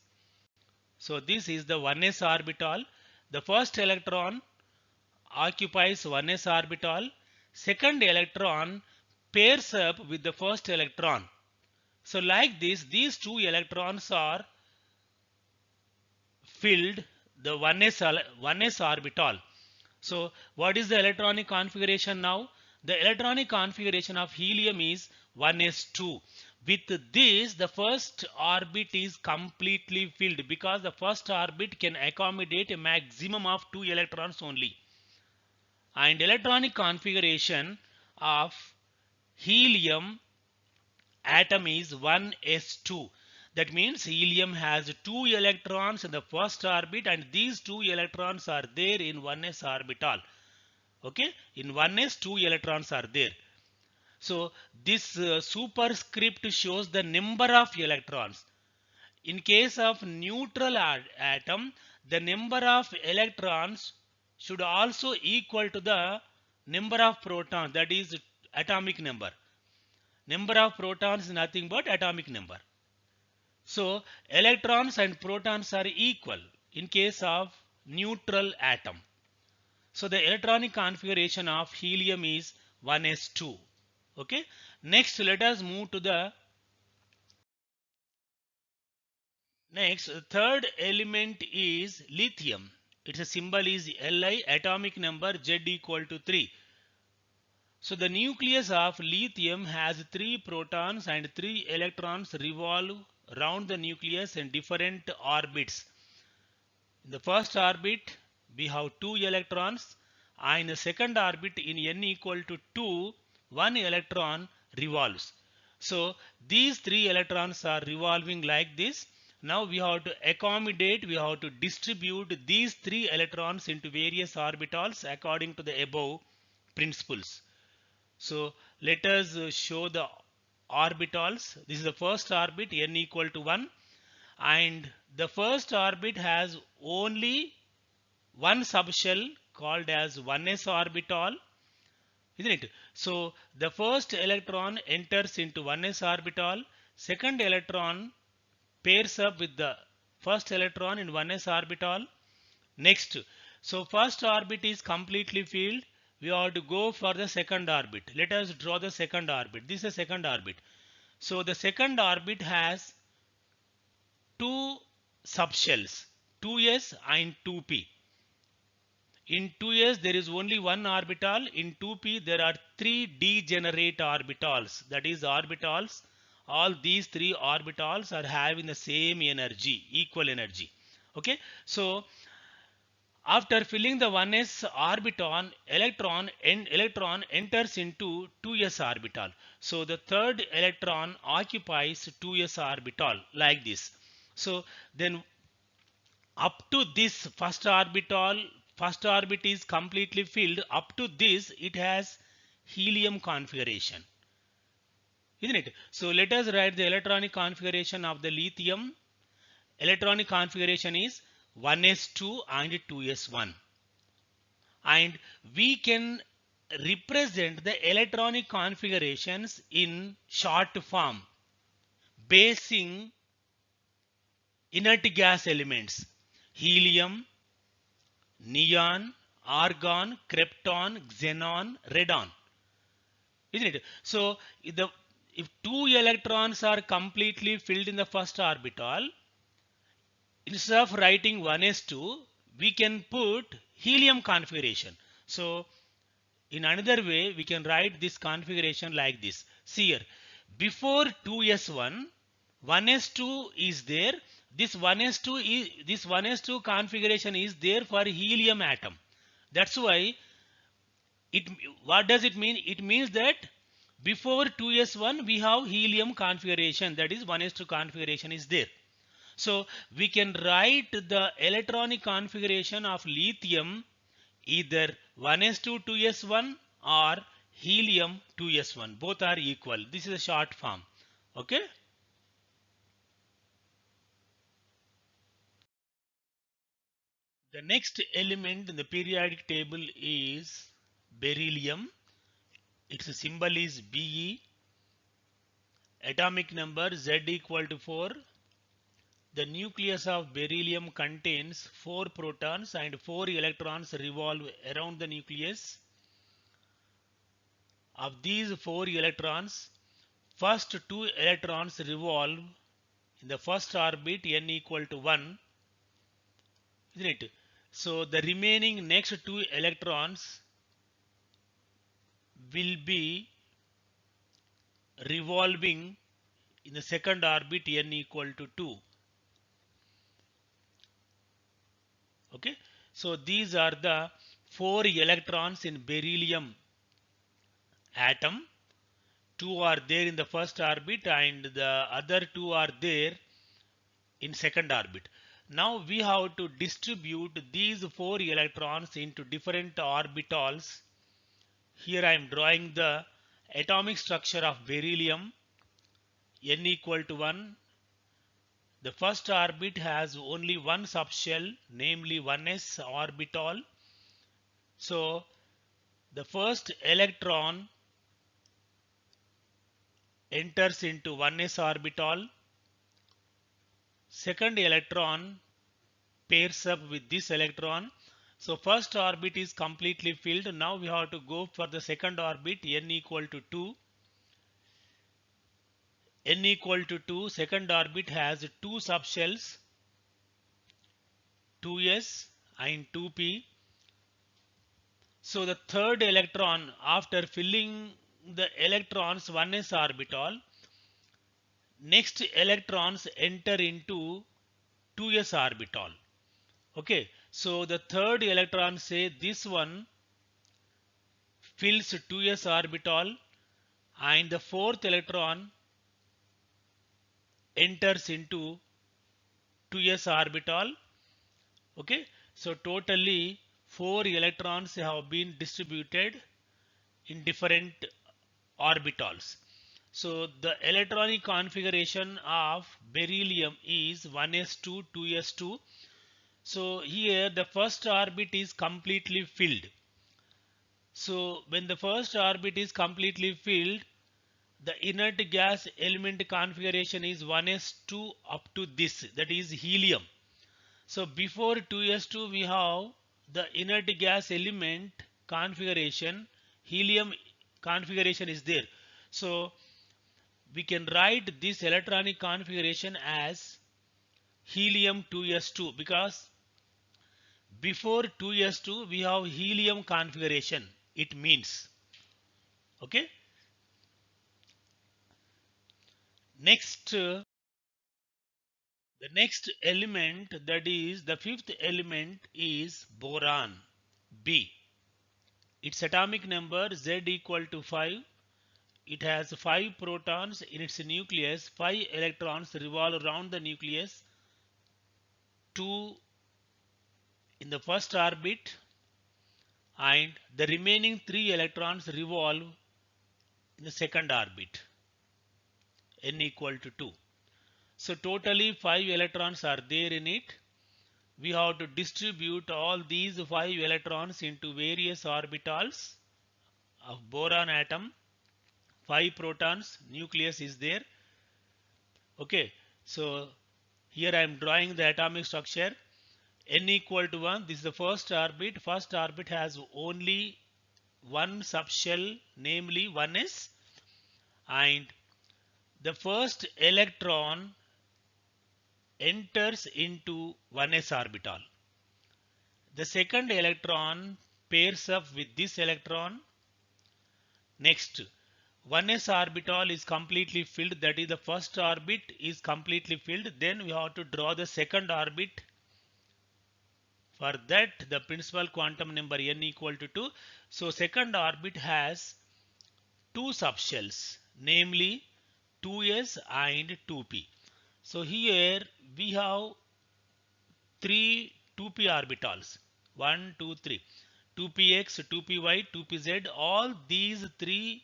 So this is the 1s orbital. The first electron occupies 1s orbital. Second electron pairs up with the first electron. So like this, these two electrons are filled the 1s orbital. So what is the electronic configuration now? The electronic configuration of helium is 1s2. With this, the first orbit is completely filled because the first orbit can accommodate a maximum of 2 electrons only. And electronic configuration of helium atom is 1s2. That means helium has 2 electrons in the first orbit, and these 2 electrons are there in 1s orbital. Okay, in 1s 2 electrons are there. So this superscript shows the number of electrons. In case of neutral atom, the number of electrons should also equal to the number of protons, that is atomic number. Number of protons is nothing but atomic number. So electrons and protons are equal in case of neutral atom. So the electronic configuration of helium is 1s2. Okay. Next, let us move to the next. Third element is lithium. Its symbol is Li, atomic number Z equal to 3. So the nucleus of lithium has 3 protons and 3 electrons revolve around the nucleus in different orbits. In the first orbit, we have 2 electrons, and in the second orbit in n equal to 2, 1 electron revolves. So these 3 electrons are revolving like this. Now we have to accommodate, we have to distribute these 3 electrons into various orbitals according to the above principles. So let us show the orbitals. This is the first orbit, n equal to 1, and the first orbit has only one subshell called as 1s orbital, isn't it? So the first electron enters into 1s orbital, second electron pairs up with the first electron in 1s orbital. Next, so first orbit is completely filled. We have to go for the second orbit. Let us draw the second orbit. This is the second orbit. So the second orbit has two subshells, 2s and 2p. In 2s there is only one orbital. In 2p there are 3 degenerate orbitals. That is orbitals. All these 3 orbitals are having the same energy, equal energy. Okay. So after filling the 1s orbital, electron enters into 2s orbital. So the third electron occupies 2s orbital like this. So then up to this first orbit is completely filled. Up to this it has helium configuration, isn't it? So let us write the electronic configuration of the lithium. Electronic configuration is 1s2 and 2s1, and we can represent the electronic configurations in short form basing inert gas elements: helium, neon, argon, krypton, xenon, radon, isn't it? So if 2 electrons are completely filled in the first orbital, instead of writing 1s2, we can put helium configuration. So in another way, we can write this configuration like this. See here, before 2s1, 1s2 is there. this 1s2 is this 1s2 configuration is there for helium atom. That's why it, what does it mean? It means that before 2s1 we have helium configuration, that is 1s2 configuration is there. So we can write the electronic configuration of lithium either 1s2 2s1 or helium 2s1, both are equal. This is a short form. Okay. The next element in the periodic table is beryllium. Its symbol is Be. Atomic number Z equal to 4. The nucleus of beryllium contains 4 protons and 4 electrons revolve around the nucleus. Of these 4 electrons, first 2 electrons revolve in the first orbit n equal to 1, isn't it? So the remaining next 2 electrons will be revolving in the second orbit n equal to 2. Okay, so these are the 4 electrons in beryllium atom. 2 are there in the first orbit and the other 2 are there in second orbit. Now we have to distribute these 4 electrons into different orbitals. Here I am drawing the atomic structure of beryllium. N equal to 1. The first orbit has only one subshell, namely 1s orbital. So the first electron enters into 1s orbital. Second electron pairs up with this electron. So first orbit is completely filled. Now we have to go for the second orbit, n equal to 2. N equal to 2, second orbit has 2 subshells, 2s and 2p. So the third electron, after filling the electrons 1s orbital, next electrons enter into 2s orbital. Okay, so the third electron, say this one, fills 2s orbital and the fourth electron enters into 2s orbital. Okay, so totally 4 electrons have been distributed in different orbitals. So the electronic configuration of beryllium is 1s2 2s2. So here the first orbit is completely filled. So when the first orbit is completely filled, the inert gas element configuration is 1s2 up to this, that is helium. So before 2s2 we have the inert gas element configuration, helium configuration is there. So we can write this electronic configuration as helium 2s2 because before 2s2 we have helium configuration, it means. Okay. Next, the next element, that is the fifth element, is boron, B. Its atomic number Z equal to 5. It has 5 protons in its nucleus, 5 electrons revolve around the nucleus, 2 in the first orbit and the remaining 3 electrons revolve in the second orbit, n equal to 2. So totally 5 electrons are there in it. We have to distribute all these 5 electrons into various orbitals of boron atom. 5 protons, nucleus is there. Okay, so here I am drawing the atomic structure. N equal to 1, this is the first orbit. First orbit has only one subshell, namely 1s, and the first electron enters into 1s orbital. The second electron pairs up with this electron. Next, 1s orbital is completely filled, that is the first orbit is completely filled. Then we have to draw the second orbit. For that, the principal quantum number n equal to 2. So second orbit has two subshells, namely 2s and 2p. So here we have three 2p orbitals, 1, 2, 3, 2px, 2py, 2pz. All these three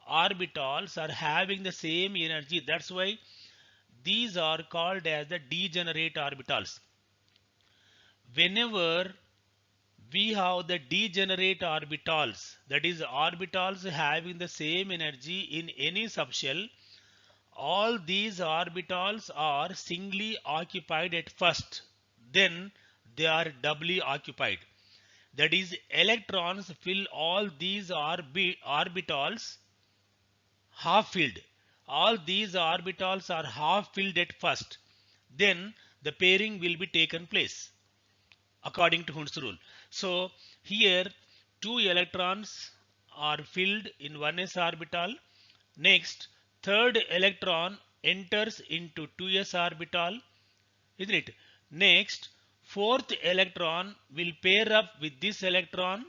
orbitals are having the same energy. That's why these are called as the degenerate orbitals. Whenever we have the degenerate orbitals, that is orbitals having the same energy in any subshell, all these orbitals are singly occupied at first, then they are doubly occupied. That is, electrons fill all these orbitals half filled. All these orbitals are half filled at first, then the pairing will be taken place according to Hund's rule. So here two electrons are filled in 1s orbital. Next, third electron enters into 2s orbital, isn't it? Next, fourth electron will pair up with this electron.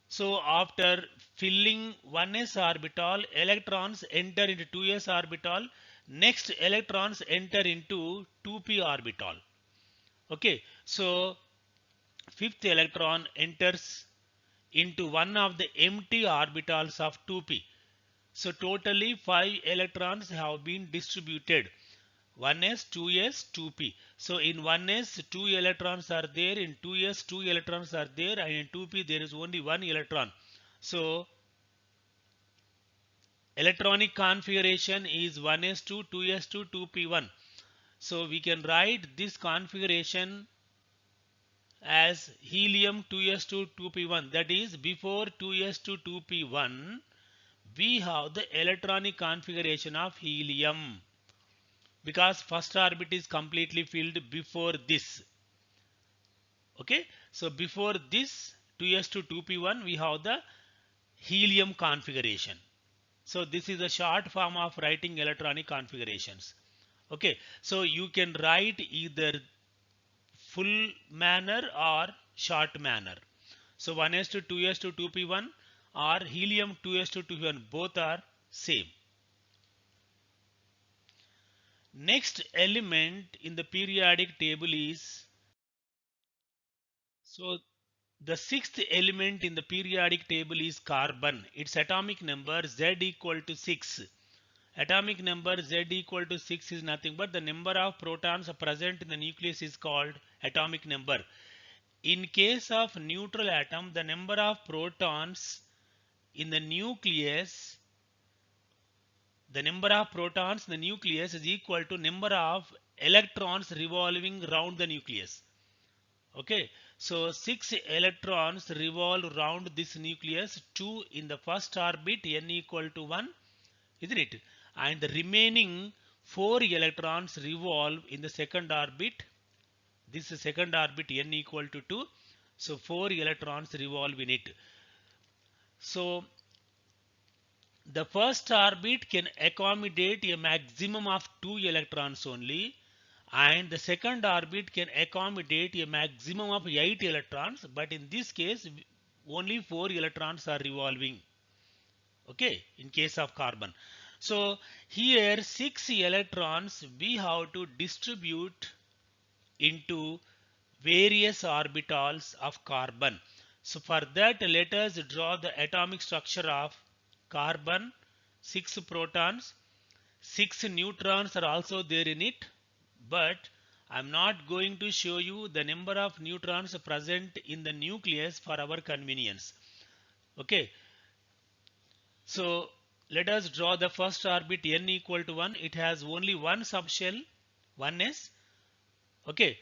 So after filling 1s orbital, electrons enter into 2s orbital. Next, electrons enter into 2p orbital. Okay, so fifth electron enters into one of the empty orbitals of 2p. So totally 5 electrons have been distributed. 1s, 2s, 2p. So in 1s 2 electrons are there, in 2s 2 electrons are there, and in 2p there is only 1 electron. So electronic configuration is 1s2, 2s2, 2p1. So we can write this configuration as helium 2s2 2p1. That is, before 2s2 2p1 we have the electronic configuration of helium, because first orbit is completely filled before this. Okay, so before this 2s2 2p1 we have the helium configuration. So this is a short form of writing electronic configurations. Okay, so you can write either full manner or short manner. So 1s to 2s to 2p1 or helium 2s to 2p1, both are same. Next element in the periodic table is, so the sixth element in the periodic table is carbon. Its atomic number Z equal to 6. Atomic number Z equal to 6 is nothing but the number of protons present in the nucleus is called atomic number. In case of neutral atom, the number of protons in the nucleus, the number of protons in the nucleus is equal to number of electrons revolving around the nucleus. Okay, so 6 electrons revolve around this nucleus, 2 in the first orbit, n equal to 1, isn't it? And the remaining 4 electrons revolve in the second orbit. This is second orbit, n equal to 2. So 4 electrons revolve in it. So the first orbit can accommodate a maximum of 2 electrons only, and the second orbit can accommodate a maximum of 8 electrons, but in this case only 4 electrons are revolving. Okay, in case of carbon. So here 6 electrons we have to distribute into various orbitals of carbon. So for that, let us draw the atomic structure of carbon. 6 protons, 6 neutrons are also there in it, but I'm not going to show you the number of neutrons present in the nucleus for our convenience. Okay, so let us draw the first orbit, n equal to 1. It has only one subshell, 1s. Okay,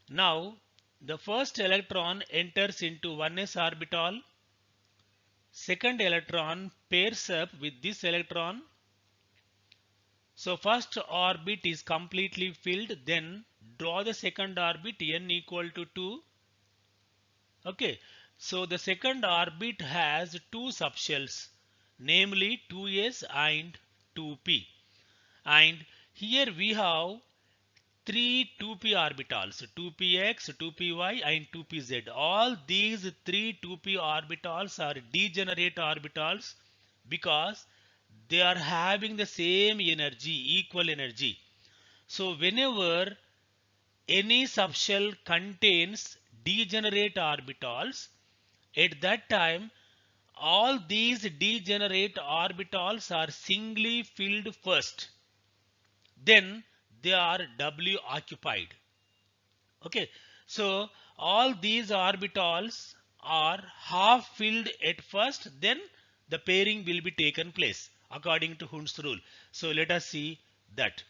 now the first electron enters into 1s orbital. Second electron pairs up with this electron. So first orbit is completely filled, then draw the second orbit, n equal to 2. Okay, so the second orbit has two subshells, namely 2s and 2p. And here we have three 2p orbitals, 2px, 2py and 2pz. All these three 2p orbitals are degenerate orbitals because they are having the same energy, equal energy. So whenever any subshell contains degenerate orbitals, at that time all these degenerate orbitals are singly filled first, then they are W occupied. Okay, so all these orbitals are half filled at first, then the pairing will be taken place according to Hund's rule. So let us see that.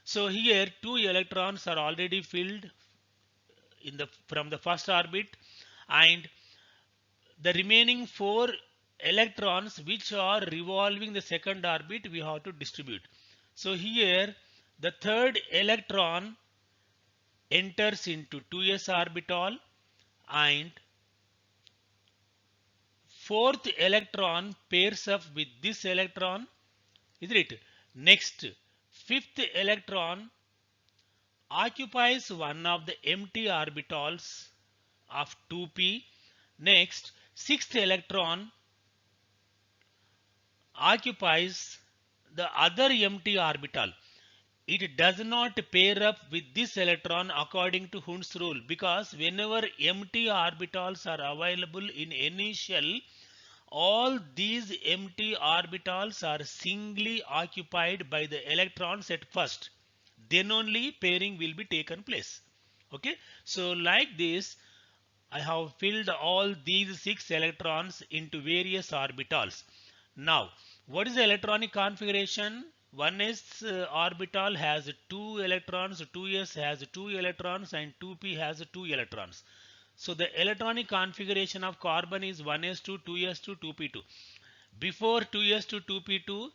So here two electrons are already filled in the from the first orbit, and the remaining four electrons which are revolving the second orbit we have to distribute. So here the third electron enters into 2s orbital and fourth electron pairs up with this electron, isn't it? Next, fifth electron occupies one of the empty orbitals of 2p. Next, sixth electron occupies the other empty orbital. It does not pair up with this electron according to Hund's rule, because whenever empty orbitals are available in any shell, all these empty orbitals are singly occupied by the electrons at first. Then only pairing will be taken place. Okay, so like this I have filled all these 6 electrons into various orbitals. Now, what is the electronic configuration? 1s orbital has 2 electrons, 2s has 2 electrons and 2p has 2 electrons. So the electronic configuration of carbon is 1s2, 2s2, 2p2. Before 2s2, 2p2,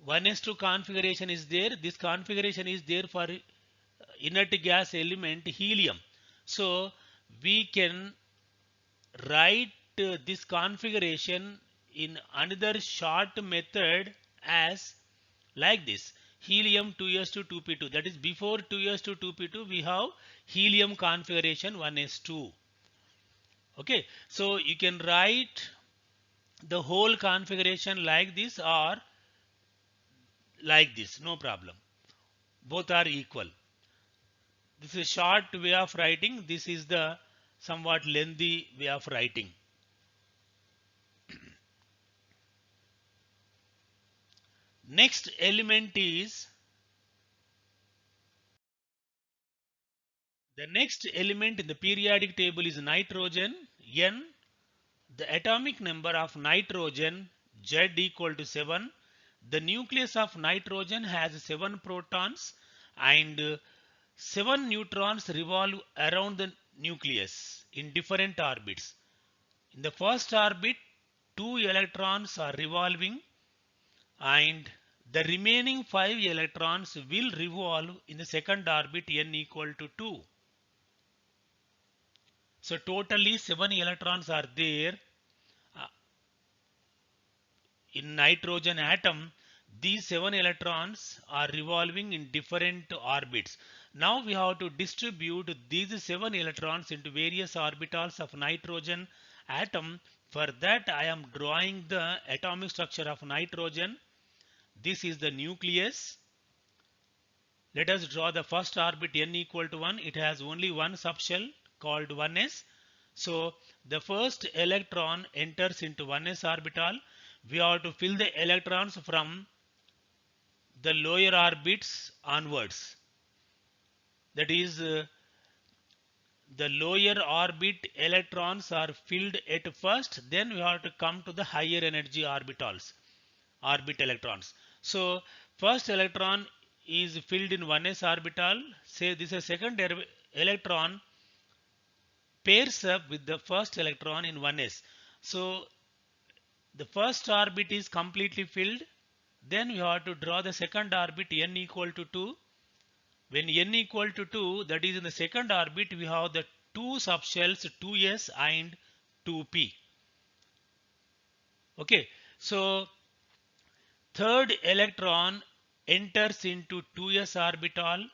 1s2 configuration is there. This configuration is there for inert gas element helium. So we can write this configuration in another short method as like this: helium 2s2 2p2. That is, before 2s2 2p2 we have helium configuration 1s2. Okay, so you can write the whole configuration like this or like this, no problem. Both are equal. This is a short way of writing. This is the somewhat lengthy way of writing. Next element is the next element in the periodic table is nitrogen, N. The atomic number of nitrogen, Z, equal to 7. The nucleus of nitrogen has 7 protons and 7 neutrons revolve around the nucleus in different orbits. In the first orbit, 2 electrons are revolving and the remaining 5 electrons will revolve in the second orbit, N equal to 2. So totally 7 electrons are there in nitrogen atom. These 7 electrons are revolving in different orbits. Now we have to distribute these 7 electrons into various orbitals of nitrogen atom. For that I am drawing the atomic structure of nitrogen. This is the nucleus. Let us draw the first orbit, N equal to 1. It has only one subshell called 1s. So the first electron enters into 1s orbital. We have to fill the electrons from the lower orbits onwards. That is, the lower orbit electrons are filled at first, then we have to come to the higher energy orbitals, orbit electrons. So first electron is filled in 1s orbital. Say this is a second electron pairs up with the first electron in 1s. So the first orbit is completely filled. Then we have to draw the second orbit, N equal to 2. When N equal to 2, that is in the second orbit, we have the two subshells 2s and 2p. Okay, so Third electron enters into 2s orbital.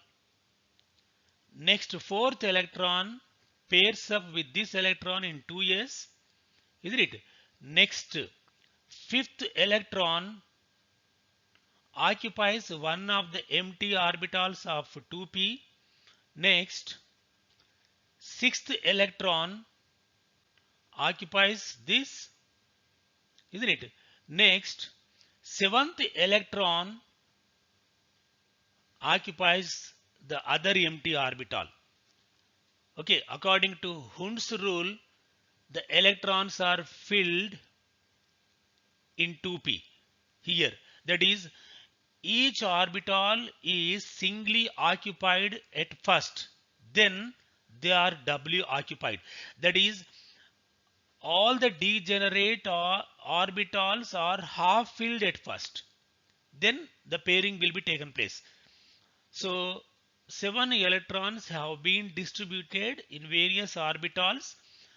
Next, fourth electron pairs up with this electron in 2s, isn't it? Next, fifth electron occupies one of the empty orbitals of 2p. Next, sixth electron occupies this, isn't it? Next, seventh electron occupies the other empty orbital. Okay, according to Hund's rule, the electrons are filled in 2p here. That is, each orbital is singly occupied at first, then they are doubly occupied. That is, all the degenerate orbitals are half filled at first, then the pairing will be taken place. So 7 electrons have been distributed in various orbitals.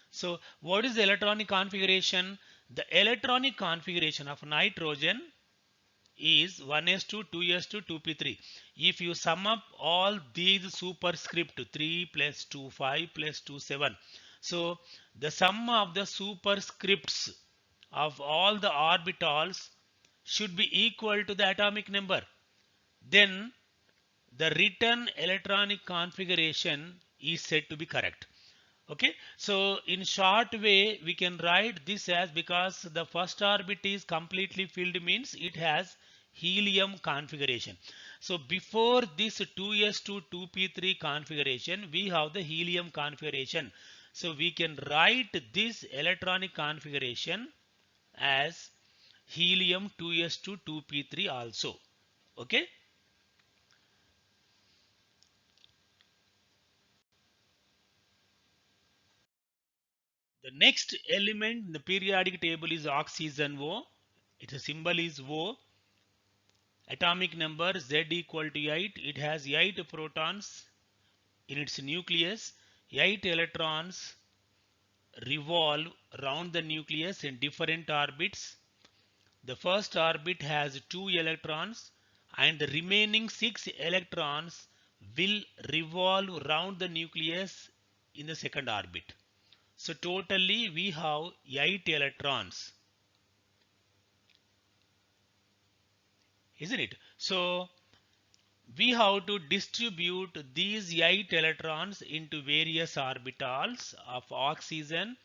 So what is the electronic configuration? The electronic configuration of nitrogen is 1s2, 2s2, 2p3. If you sum up all these superscript 3 plus 2, 5 plus 2, 7. So the sum of the superscripts of all the orbitals should be equal to the atomic number. Then the written electronic configuration is said to be correct. Okay, so in short way we can write this as, because the first orbit is completely filled, means it has helium configuration. So before this 2s2 2p3 configuration, we have the helium configuration. So we can write this electronic configuration as helium 2s2 2p3 also. Okay. The next element in the periodic table is oxygen O. Its symbol is O. Atomic number Z equal to 8. It has 8 protons in its nucleus. 8 electrons revolve around the nucleus in different orbits. The first orbit has 2 electrons and the remaining 6 electrons will revolve around the nucleus in the second orbit. So totally we have 8 electrons, isn't it? So we have to distribute these 8 electrons into various orbitals of oxygen.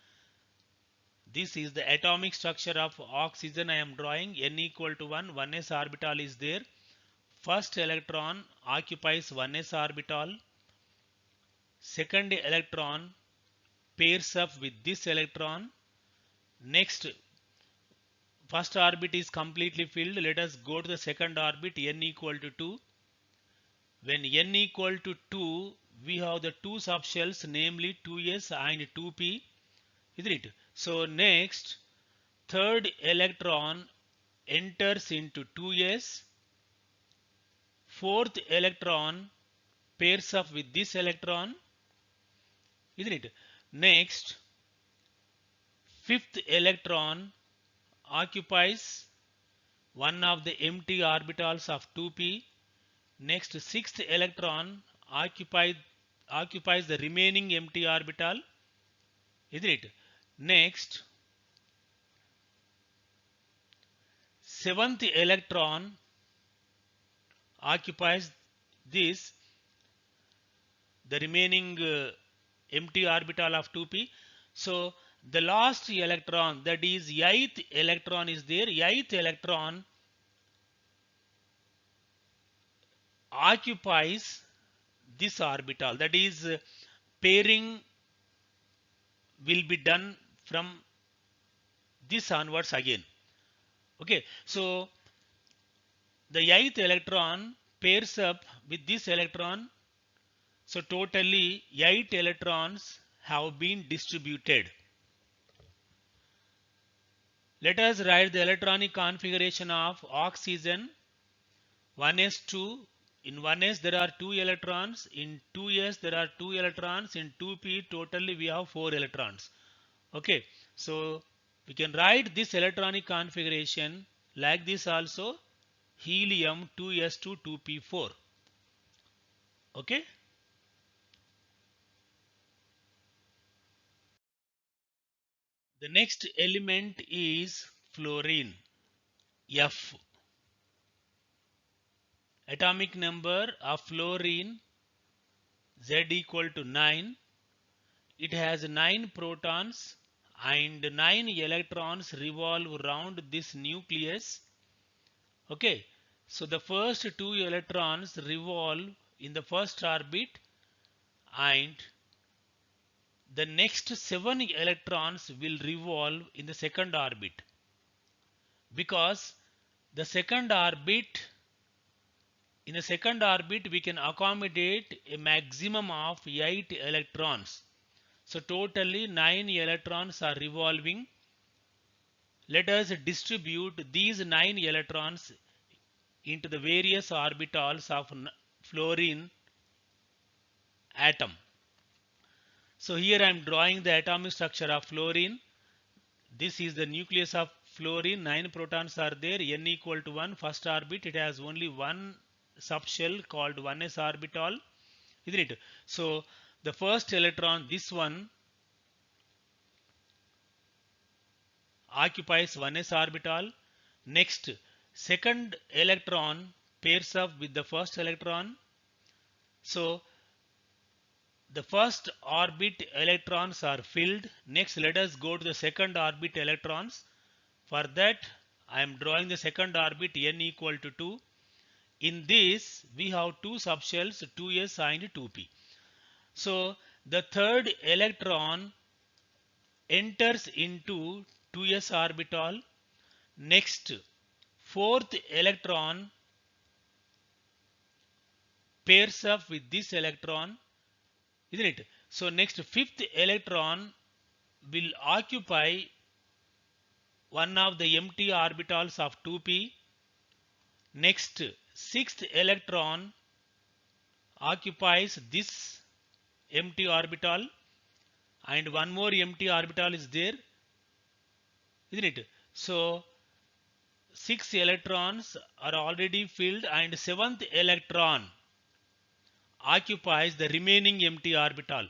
This is the atomic structure of oxygen I am drawing. N equal to 1, 1s orbital is there. First electron occupies 1s orbital. Second electron pairs up with this electron. Next, first orbit is completely filled. Let us go to the second orbit, n equal to 2. When n equal to 2, we have the two subshells, namely 2s and 2p, isn't it? So next, third electron enters into 2s. Fourth electron pairs up with this electron, isn't it? Next, fifth electron occupies one of the empty orbitals of 2p. Next, sixth electron occupies the remaining empty orbital, isn't it? Next, seventh electron occupies this, the remaining empty orbital of 2p. So the last electron, that is 8th electron is there. 8th electron occupies this orbital, that is pairing will be done from this onwards again. Okay, so the 8th electron pairs up with this electron. So totally 8 electrons have been distributed. Let us write the electronic configuration of oxygen. 1s2. In 1s there are 2 electrons. In 2s there are 2 electrons. In 2p totally we have 4 electrons. Okay, so we can write this electronic configuration like this also. helium 2s2 2p4. Okay. The next element is fluorine, F. Atomic number of fluorine Z equal to 9. It has 9 protons and 9 electrons revolve around this nucleus. Okay, so the first 2 electrons revolve in the first orbit and the next 7 electrons will revolve in the second orbit, because the second orbit in the second orbit we can accommodate a maximum of 8 electrons. So totally 9 electrons are revolving. Let us distribute these 9 electrons into the various orbitals of fluorine atom. So here I am drawing the atomic structure of fluorine. This is the nucleus of fluorine. 9 protons are there. N equal to 1. First orbit, it has only one subshell called 1s orbital, isn't it? So the first electron, this one, occupies 1s orbital. Next, second electron pairs up with the first electron. So the first orbit electrons are filled. Next, let us go to the second orbit electrons. For that, I am drawing the second orbit n equal to 2. In this, we have two subshells 2s and 2p. So the third electron enters into 2s orbital. Next, fourth electron pairs up with this electron, isn't it? So next, fifth electron will occupy one of the empty orbitals of 2p. Next, sixth electron occupies this empty orbital and one more empty orbital is there, isn't it? So 6 electrons are already filled and seventh electron occupies the remaining empty orbital.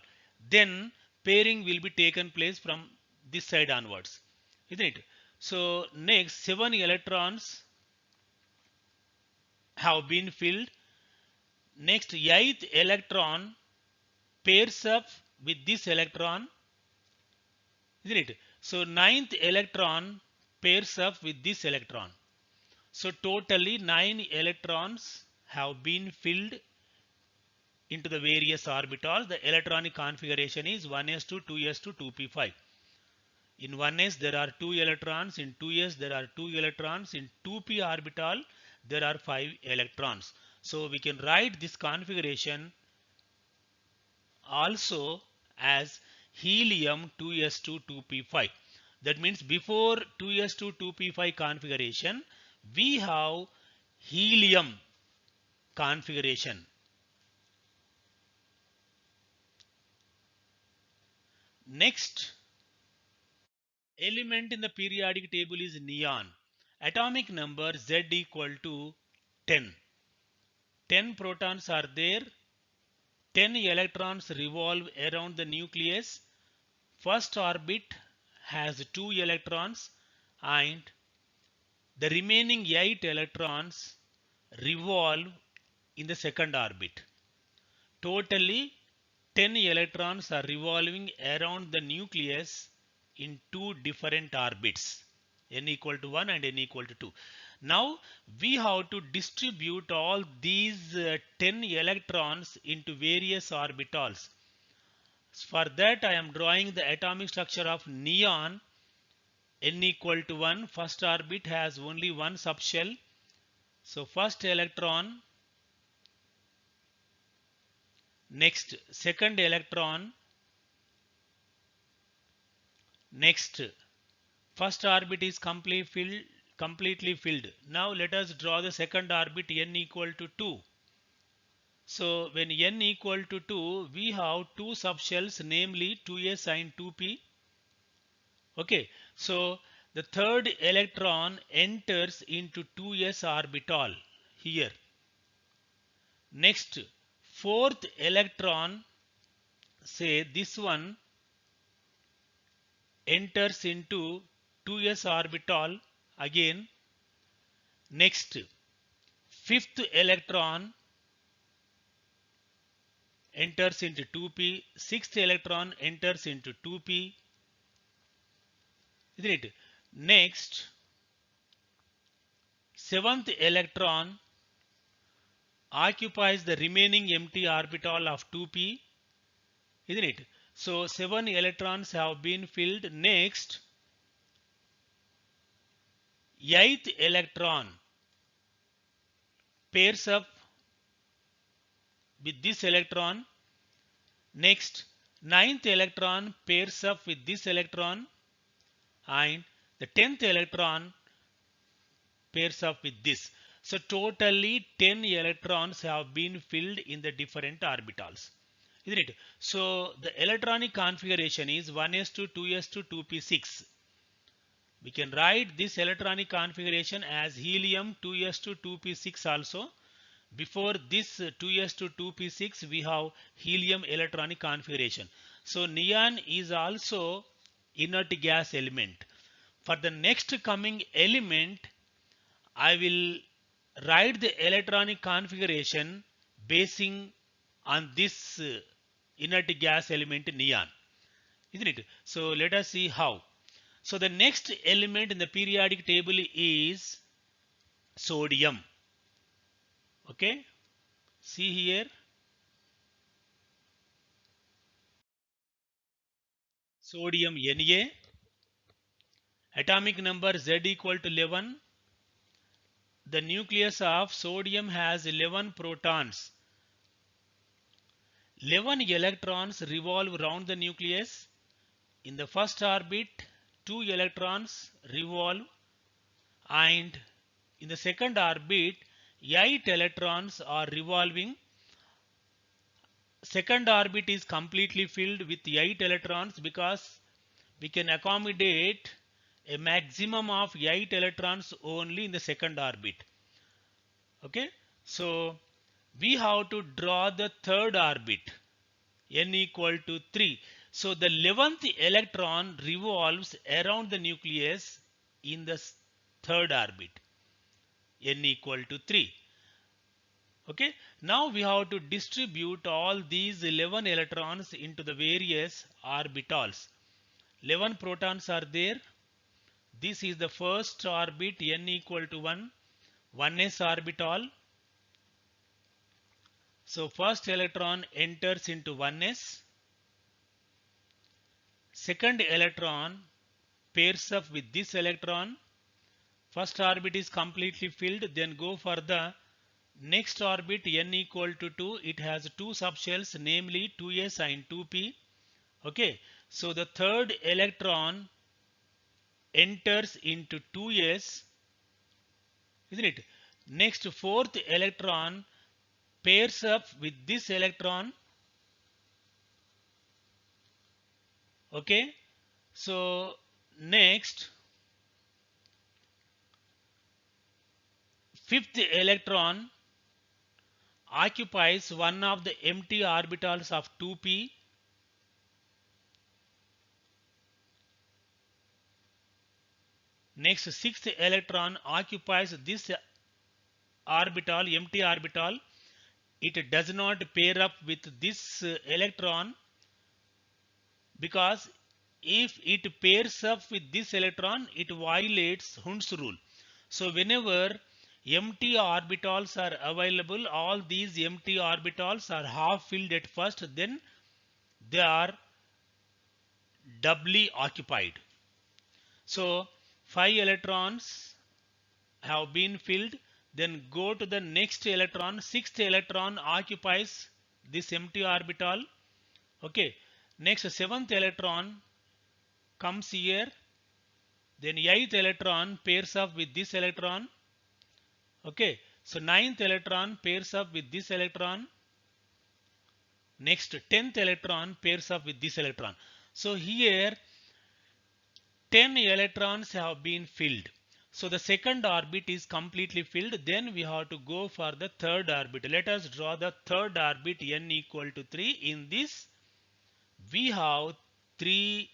Then pairing will be taken place from this side onwards, isn't it? So next 7 electrons have been filled. Next 8th electron pairs up with this electron, isn't it? So 9th electron pairs up with this electron. So totally 9 electrons have been filled into the various orbitals. The electronic configuration is 1s2, 2s2, 2p5. In 1s there are 2 electrons, in 2s there are 2 electrons, in 2p orbital there are 5 electrons. So we can write this configuration also as helium 2s2 2p5. That means before 2s2 2p5 configuration we have helium configuration. Next element in the periodic table is neon. Atomic number Z equal to 10. 10 protons are there. 10 electrons revolve around the nucleus. First orbit has 2 electrons and the remaining 8 electrons revolve in the second orbit. Totally 10 electrons are revolving around the nucleus in two different orbits, n equal to 1 and n equal to 2. Now we have to distribute all these 10 electrons into various orbitals. For that I am drawing the atomic structure of neon. N equal to 1, first orbit has only one subshell. So first electron, next second electron, next first orbit is completely filled. Now let us draw the second orbit n equal to 2. So when n equal to 2, we have two subshells, namely 2s and 2p. Okay, so the third electron enters into 2s orbital here. Next, fourth electron, say this one, enters into 2s orbital again. Next, fifth electron enters into 2p, sixth electron enters into 2p, isn't it? Next, seventh electron occupies the remaining empty orbital of 2p, isn't it? So 7 electrons have been filled. Next, eighth electron pairs up with this electron. Next, ninth electron pairs up with this electron, and the 10th electron pairs up with this. So totally 10 electrons have been filled in the different orbitals, isn't it? So the electronic configuration is 1s2, 2s2, 2p6. We can write this electronic configuration as helium 2s2, 2p6 also. Before this 2s2, 2p6, we have helium electronic configuration. So neon is also inert gas element. For the next coming element, I will write the electronic configuration basing on this inert gas element neon, isn't it? So let us see how. So the next element in the periodic table is sodium. Okay, see here, sodium Na, atomic number Z equal to 11. The nucleus of sodium has 11 protons. 11 electrons revolve around the nucleus. In the first orbit, 2 electrons revolve, and in the second orbit, 8 electrons are revolving. Second orbit is completely filled with 8 electrons because we can accommodate a maximum of 8 electrons only in the second orbit. Okay, so we have to draw the third orbit, n equal to 3. So the 11th electron revolves around the nucleus in the third orbit, n equal to 3. Okay, now we have to distribute all these 11 electrons into the various orbitals. 11 protons are there. This is the first orbit, n equal to 1, 1s orbital. So first electron enters into 1s. Second electron pairs up with this electron. First orbit is completely filled. Then go for the next orbit, n equal to 2. It has two subshells, namely 2s and 2p. Okay, so the third electron enters into 2s, isn't it? Next, fourth electron pairs up with this electron. Okay, so next, fifth electron occupies one of the empty orbitals of 2p. Next, sixth electron occupies this orbital, empty orbital. It does not pair up with this electron, because if it pairs up with this electron, it violates Hund's rule. So whenever empty orbitals are available, all these empty orbitals are half filled at first, then they are doubly occupied. So 5 electrons have been filled. Then go to the next electron. Sixth electron occupies this empty orbital. Okay, next seventh electron comes here. Then eighth electron pairs up with this electron. Okay, so ninth electron pairs up with this electron. Next, 10th electron pairs up with this electron. So here 10 electrons have been filled. So the second orbit is completely filled. Then we have to go for the third orbit. Let us draw the third orbit n equal to 3. In this, we have three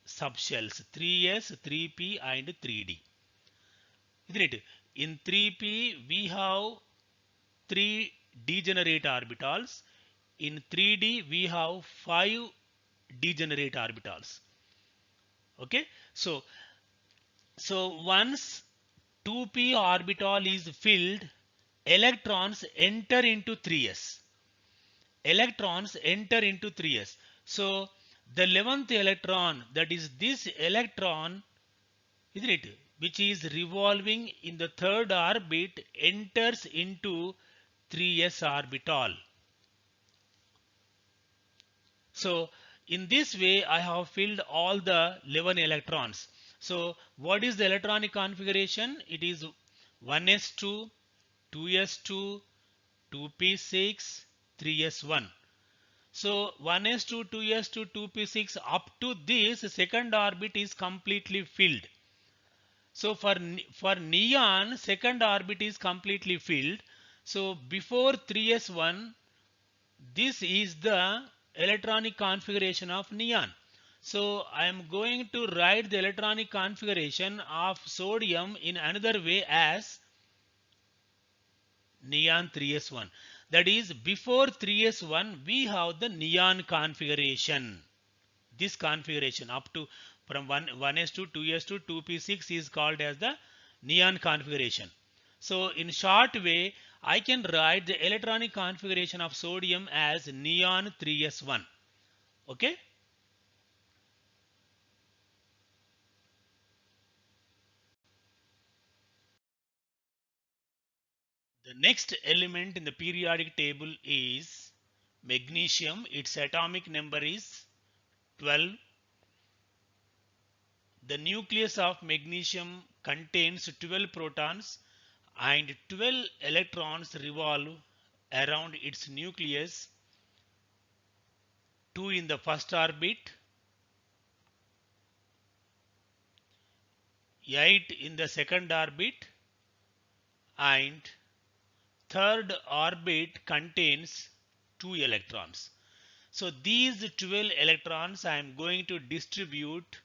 subshells 3s, 3p and 3d. Isn't it? In 3p, we have 3 degenerate orbitals. In 3d, we have 5 degenerate orbitals. Okay, so once 2p orbital is filled, electrons enter into 3s. Electrons enter into 3s. So the 11th electron, that is this electron, isn't it, which is revolving in the third orbit, enters into 3s orbital. So in this way, I have filled all the 11 electrons. So what is the electronic configuration? It is 1s2, 2s2, 2p6, 3s1. So 1s2, 2s2, 2p6 up to this second orbit is completely filled. So for neon, second orbit is completely filled. So before 3s1, this is the electronic configuration of neon. So I am going to write the electronic configuration of sodium in another way as neon 3s1. That is, before 3s1 we have the neon configuration. This configuration up to from 1s2, 2s2, 2p6 is called as the neon configuration. So in short way, I can write the electronic configuration of sodium as neon 3s1. Okay. The next element in the periodic table is magnesium. Its atomic number is 12. The nucleus of magnesium contains 12 protons and 12 electrons revolve around its nucleus, 2 in the first orbit, 8 in the second orbit, and third orbit contains 2 electrons. So these 12 electrons I am going to distribute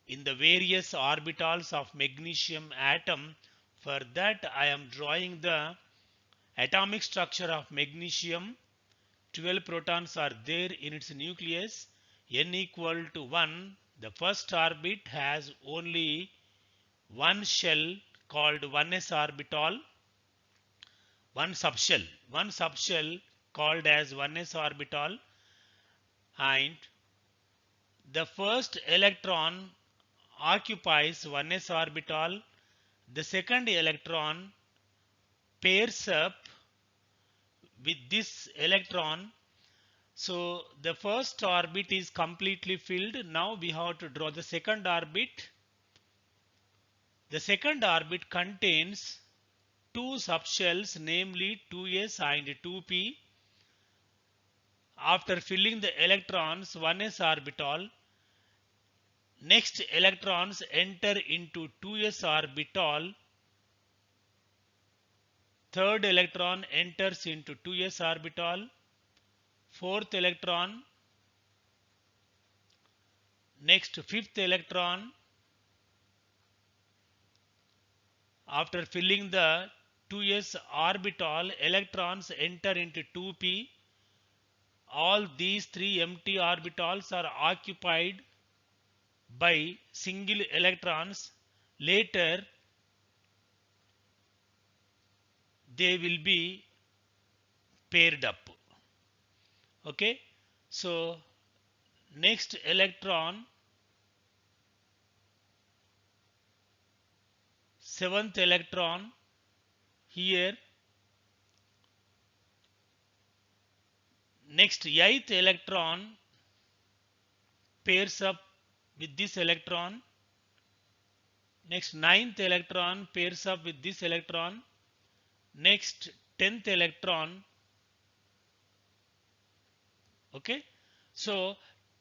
in the various orbitals of magnesium atom. For that I am drawing the atomic structure of magnesium. 12 protons are there in its nucleus. N equal to 1. The first orbit has only one shell called 1s orbital, one subshell called as 1s orbital, and the first electron occupies 1s orbital. The second electron pairs up with this electron. So the first orbit is completely filled. Now we have to draw the second orbit. The second orbit contains two subshells, namely 2s and 2p. After filling the electrons 1s orbital, next electrons enter into 2s orbital. Third electron enters into 2s orbital. Fourth electron. Next fifth electron. After filling the 2s orbital, electrons enter into 2p. All these three empty orbitals are occupied by single electrons. Later they will be paired up. Okay, so next electron, seventh electron here, next eighth electron pairs up with this electron, next ninth electron pairs up with this electron, next 10th electron. Okay, so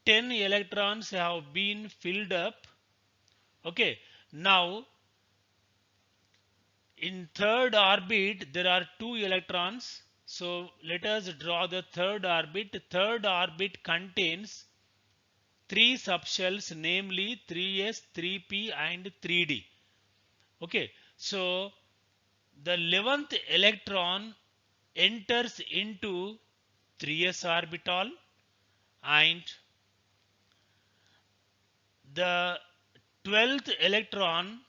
10 electrons have been filled up. Okay, now in third orbit there are two electrons. So let us draw the third orbit. Third orbit contains three subshells, namely 3s, 3p and 3d. Okay, so the 11th electron enters into 3s orbital and the 12th electron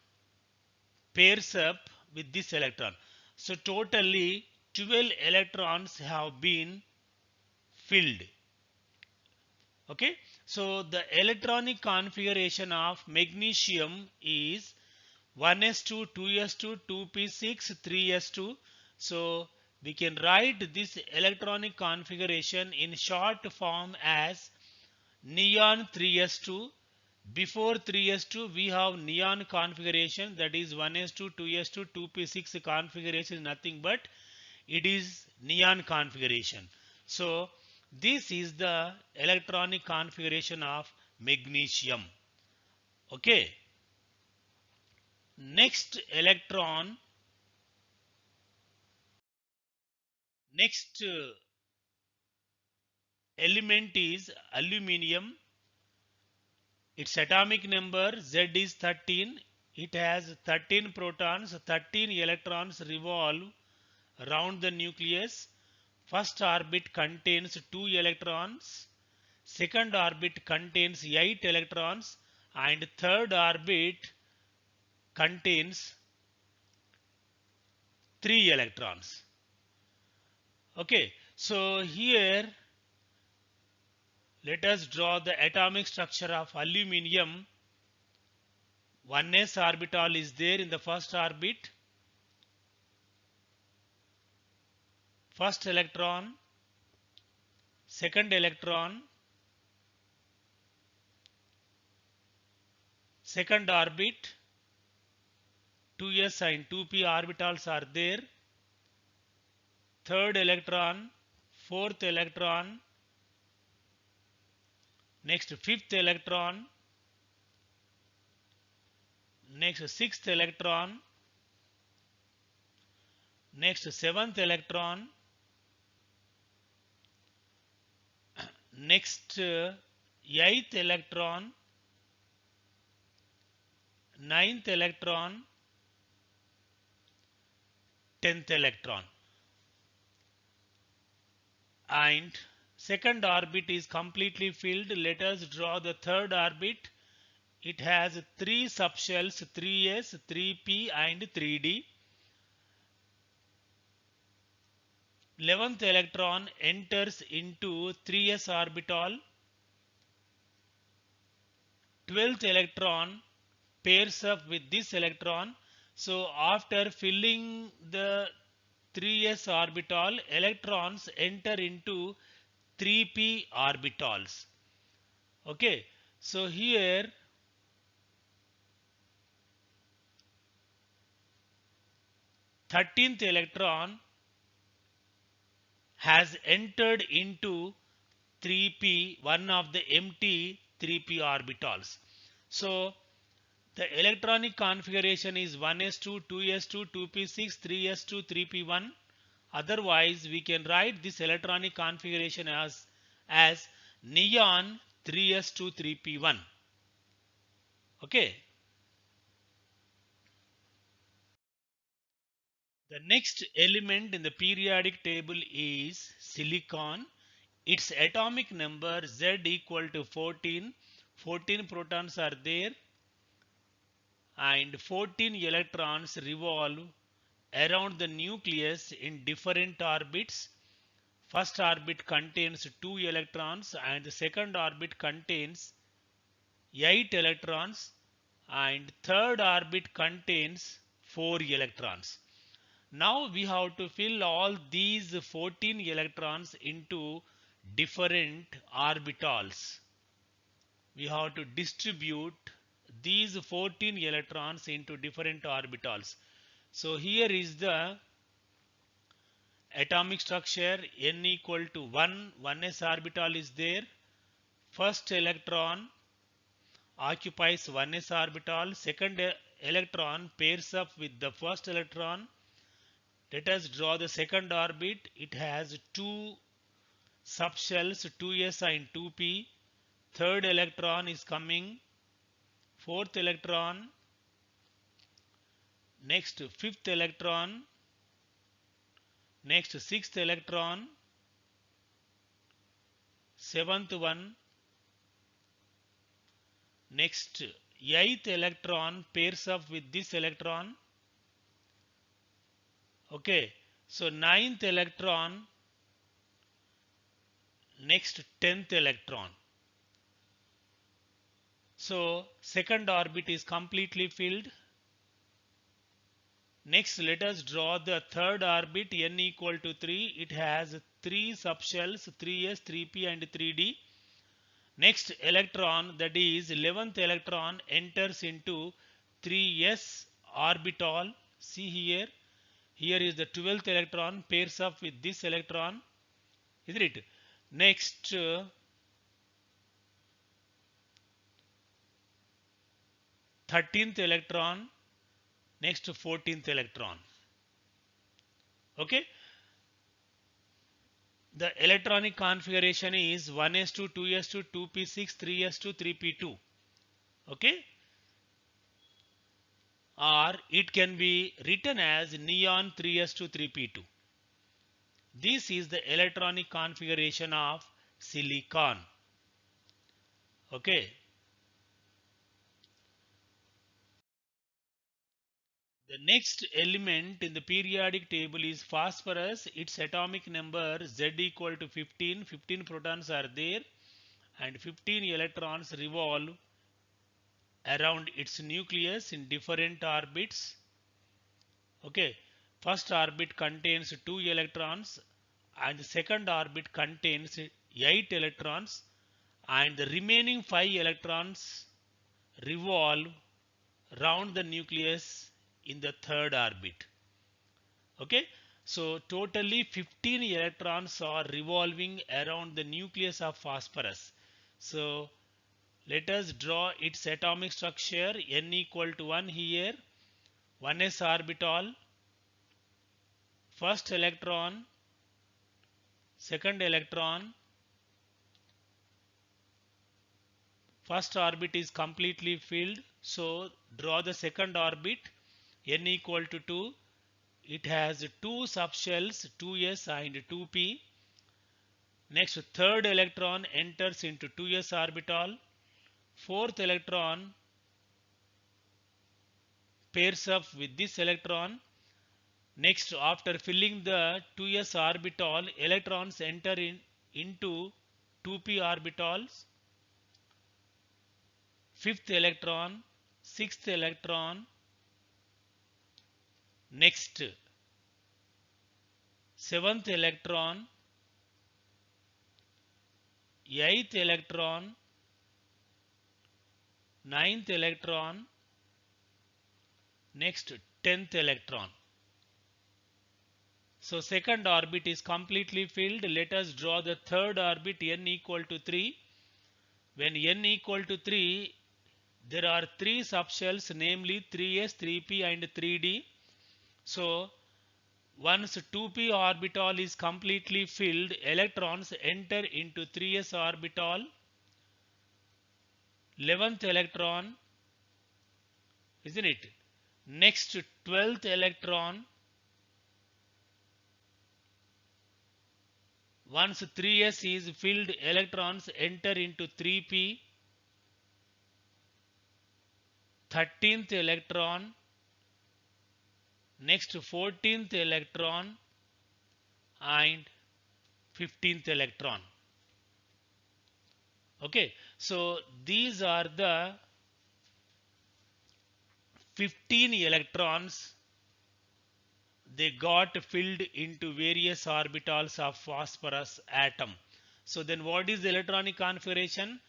pairs up with this electron. So totally 12 electrons have been filled. Okay, so the electronic configuration of magnesium is 1s2, 2s2, 2p6, 3s2. So we can write this electronic configuration in short form as neon 3s2. Before 3s2 we have neon configuration, that is 1s2, 2s2, 2p6 configuration is nothing but it is neon configuration. So this is the electronic configuration of magnesium. Okay, next electron, next element is aluminium. Its atomic number Z is 13. It has 13 protons, 13 electrons revolve around the nucleus. First orbit contains 2 electrons. Second orbit contains 8 electrons. And third orbit contains 3 electrons. Okay, so here let us draw the atomic structure of aluminium. 1s orbital is there in the first orbit. First electron, second electron, second orbit, 2s and 2p orbitals are there. Third electron, fourth electron, next fifth electron, next sixth electron, next seventh electron, next eighth electron, ninth electron, 10th electron. And second orbit is completely filled. Let us draw the third orbit. It has three subshells, 3s, 3p and 3d. 11th electron enters into 3s orbital. 12th electron pairs up with this electron. So after filling the 3s orbital, electrons enter into 3p orbitals. Okay, so here 13th electron has entered into 3p, one of the empty 3p orbitals. So the electronic configuration is 1s2, 2s2, 2p6, 3s2, 3p1. Otherwise, we can write this electronic configuration as neon 3s2, 3p1. Okay. The next element in the periodic table is silicon. Its atomic number Z equal to 14. 14 protons are there and 14 electrons revolve around the nucleus in different orbits. First orbit contains 2 electrons and the second orbit contains 8 electrons and third orbit contains 4 electrons. Now we have to fill all these 14 electrons into different orbitals. We have to distribute these 14 electrons into different orbitals. So here is the atomic structure. N equal to 1, 1s orbital is there. First electron occupies 1s orbital. Second electron pairs up with the first electron. Let us draw the second orbit. It has two subshells, 2s and 2p. Third electron is coming. Fourth electron. Next fifth electron. Next sixth electron. Seventh one. Next eighth electron pairs up with this electron. Okay, so ninth electron. Next 10th electron. So second orbit is completely filled. Next, let us draw the third orbit, n equal to 3. It has 3 subshells, 3s, 3p and 3d. Next electron, that is 11th electron, enters into 3s orbital. See here. Here is the 12th electron, pairs up with this electron. Isn't it? Next, 13th electron. Next 14th electron. Okay. The electronic configuration is 1s2, 2s2, 2p6, 3s2, 3p2. Okay. Or it can be written as neon 3s2, 3p2. This is the electronic configuration of silicon. Okay. The next element in the periodic table is phosphorus. Its atomic number Z equal to 15. 15 protons are there and 15 electrons revolve around its nucleus in different orbits. Okay, first orbit contains 2 electrons and the second orbit contains 8 electrons and the remaining 5 electrons revolve round the nucleus in the third orbit. Okay, so totally 15 electrons are revolving around the nucleus of phosphorus. So let us draw its atomic structure. N equal to 1 here, 1s orbital, first electron, second electron, first orbit is completely filled. So draw the second orbit, N equal to 2. It has 2 subshells, 2s and 2p. Next, third electron enters into 2s orbital. Fourth electron pairs up with this electron. Next, after filling the 2s orbital, electrons enter into 2p orbitals. Fifth electron, sixth electron. Next, seventh electron, eighth electron, ninth electron. Next, 10th electron. So second orbit is completely filled. Let us draw the third orbit, n equal to 3. When n equal to 3, there are 3 subshells, namely 3s, 3p and 3d. So once 2p orbital is completely filled, electrons enter into 3s orbital. 11th electron, isn't it? Next 12th electron. Once 3s is filled, electrons enter into 3p. 13th electron. Next 14th electron and 15th electron. Okay, so these are the 15 electrons they got filled into various orbitals of phosphorus atom. So then what is the electronic configuration?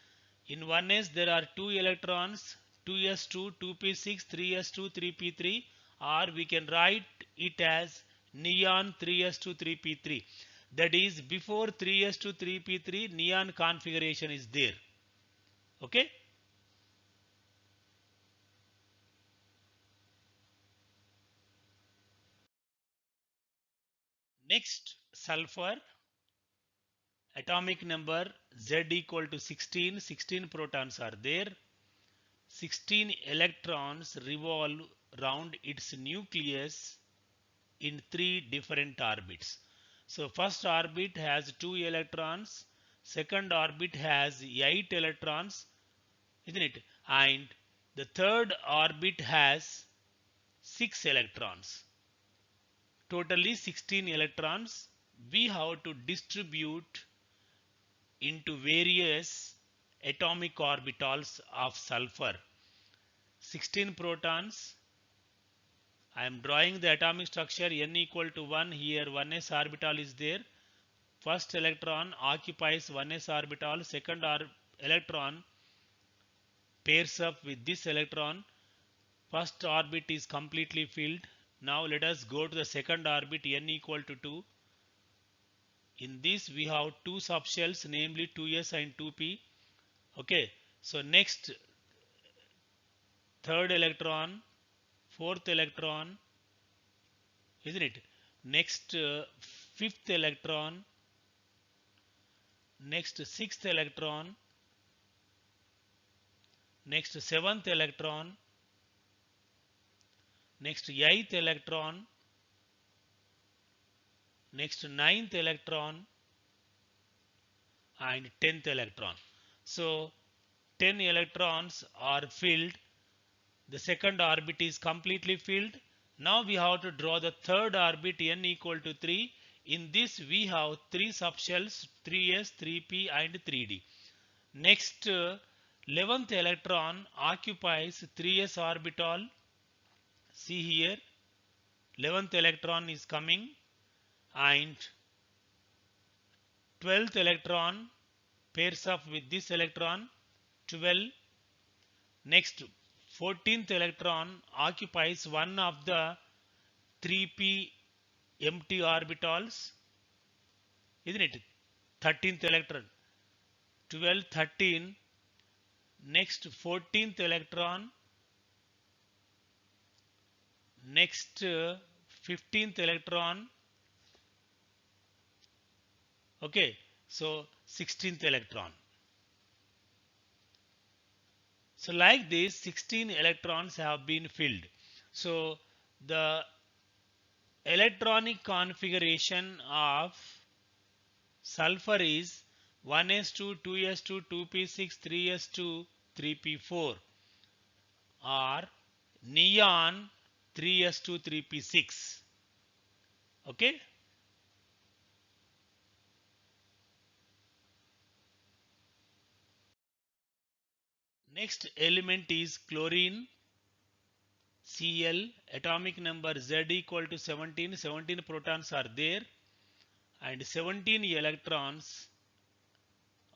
In 1s there are 2 electrons, 2s2, 2p6, 3s2, 3p3, or we can write it as neon 3s2, 3p3. That is, before 3s2, 3p3 neon configuration is there. Okay. Next, sulfur, atomic number Z equal to 16, 16 protons are there. 16 electrons revolve round its nucleus in 3 different orbits. So first orbit has 2 electrons, second orbit has 8 electrons, isn't it? And the third orbit has 6 electrons. Totally 16 electrons we have to distribute into various atomic orbitals of sulfur. 16 protons. I am drawing the atomic structure n equal to 1. Here 1s orbital is there. First electron occupies 1s orbital. Second electron pairs up with this electron. First orbit is completely filled. Now let us go to the second orbit n equal to 2. In this we have two subshells, namely 2s and 2p. Okay, so next third electron, fourth electron, isn't it? Next fifth electron, next sixth electron, next seventh electron, next eighth electron, next ninth electron, and 10th electron. So 10 electrons are filled. The second orbit is completely filled. Now we have to draw the third orbit n equal to 3. In this we have 3 subshells, 3s, 3p and 3d. Next 11th electron occupies 3s orbital. See here, 11th electron is coming, and 12th electron pairs up with this electron, 12. Next 14th electron occupies one of the 3p empty orbitals, isn't it? 13th electron, 12, 13. Next 14th electron, next 15th electron. Okay, so 16th electron. So like this 16 electrons have been filled. So the electronic configuration of sulfur is 1s2, 2s2, 2p6, 3s2, 3p4, or neon 3s2, 3p6. Okay. Next element is chlorine, Cl, atomic number Z equal to 17. 17 protons are there and 17 electrons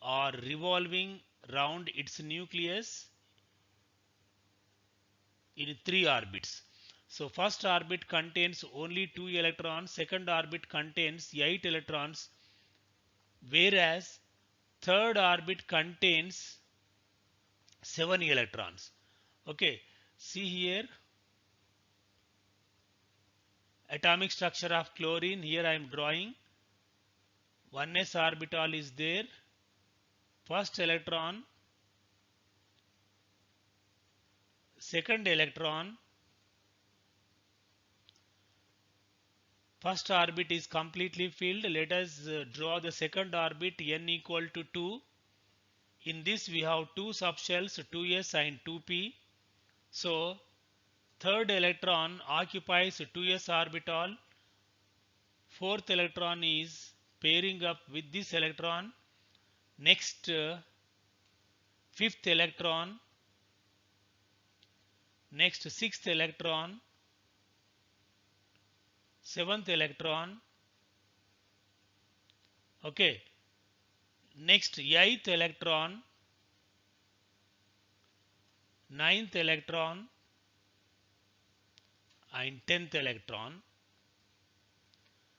are revolving round its nucleus in 3 orbits. So first orbit contains only 2 electrons, second orbit contains 8 electrons, whereas third orbit contains 7 electrons. Okay, see here, atomic structure of chlorine. Here I am drawing. 1s orbital is there. First electron, second electron. First orbit is completely filled. Let us draw the second orbit n equal to 2. In this we have two subshells, 2s and 2p. So third electron occupies 2s orbital. Fourth electron is pairing up with this electron. Next fifth electron. Next sixth electron. Seventh electron. Okay. Next eighth electron. Ninth electron and 10th electron.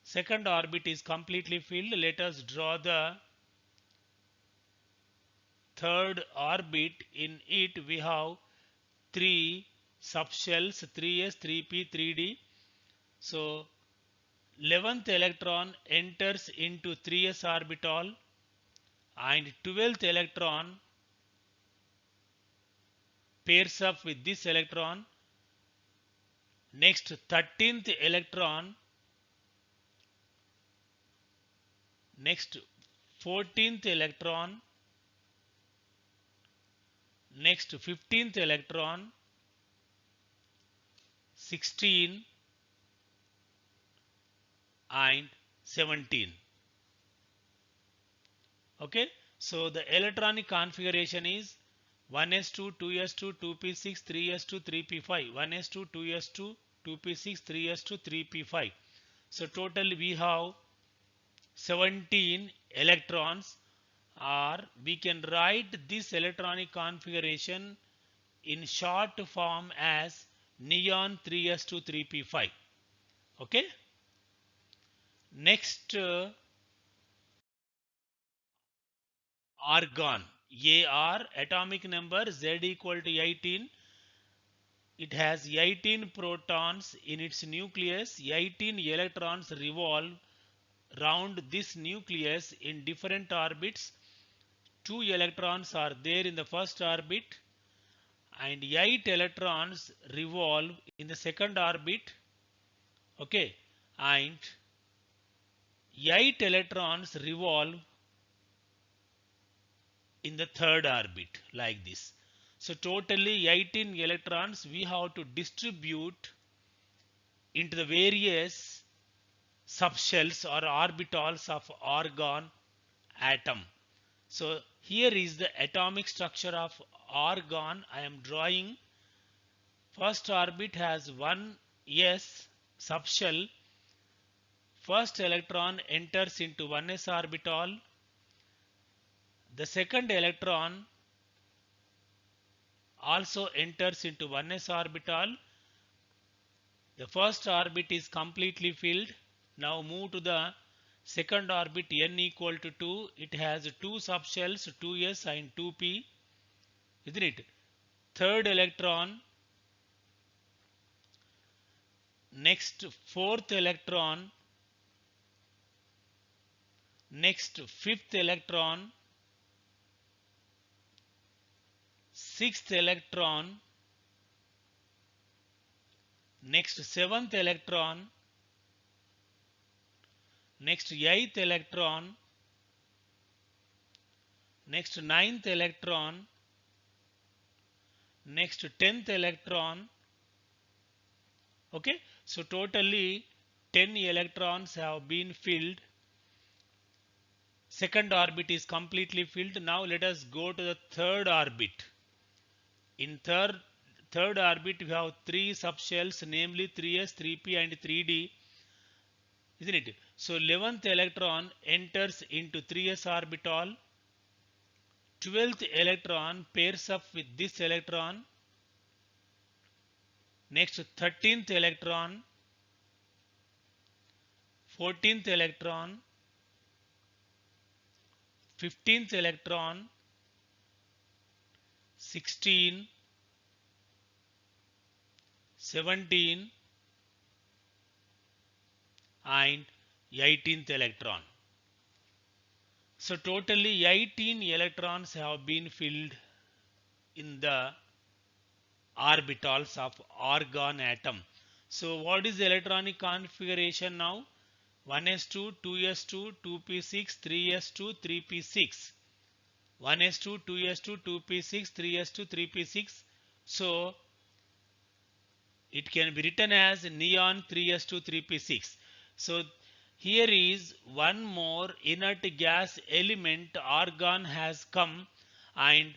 Second orbit is completely filled. Let us draw the third orbit. In it we have 3 subshells, 3s, 3p, 3d. So 11th electron enters into 3s orbital and 12th electron pairs up with this electron. Next 13th electron, next 14th electron, next 15th electron, 16 and 17. Okay, so the electronic configuration is 1s2, 2s2, 2p6, 3s2, 3p5, 1s2, 2s2, 2p6, 3s2, 3p5. So total we have 17 electrons, or we can write this electronic configuration in short form as neon 3s2, 3p5. Okay, next argon, Ar, atomic number Z equal to 18. It has 18 protons in its nucleus. 18 electrons revolve round this nucleus in different orbits. 2 electrons are there in the first orbit and 8 electrons revolve in the second orbit. Okay, and 8 electrons revolve in the third orbit, like this. So totally 18 electrons we have to distribute into the various subshells or orbitals of argon atom. So here is the atomic structure of argon I am drawing. First orbit has one s subshell. First electron enters into 1s orbital. The second electron also enters into 1s orbital. The first orbit is completely filled. Now move to the second orbit, n equal to 2. It has two subshells, 2s and 2p, isn't it? Third electron, next fourth electron, next fifth electron, sixth electron, next seventh electron, next eighth electron, next ninth electron, next 10th electron. Okay, so totally 10 electrons have been filled. Second orbit is completely filled. Now let us go to the third orbit. In third orbit we have three subshells, namely 3s, 3p and 3d, isn't it? So 11th electron enters into 3s orbital. 12th electron pairs up with this electron. Next 13th electron, 14th electron, 15th electron, 16, 17 and 18th electron. So totally 18 electrons have been filled in the orbitals of argon atom. So what is the electronic configuration now? 1s2, 2s2, 2p6, 3s2, 3p6. 1s2, 2s2, 2p6, 3s2, 3p6. So it can be written as neon 3s2, 3p6. So here is one more inert gas element, argon has come, and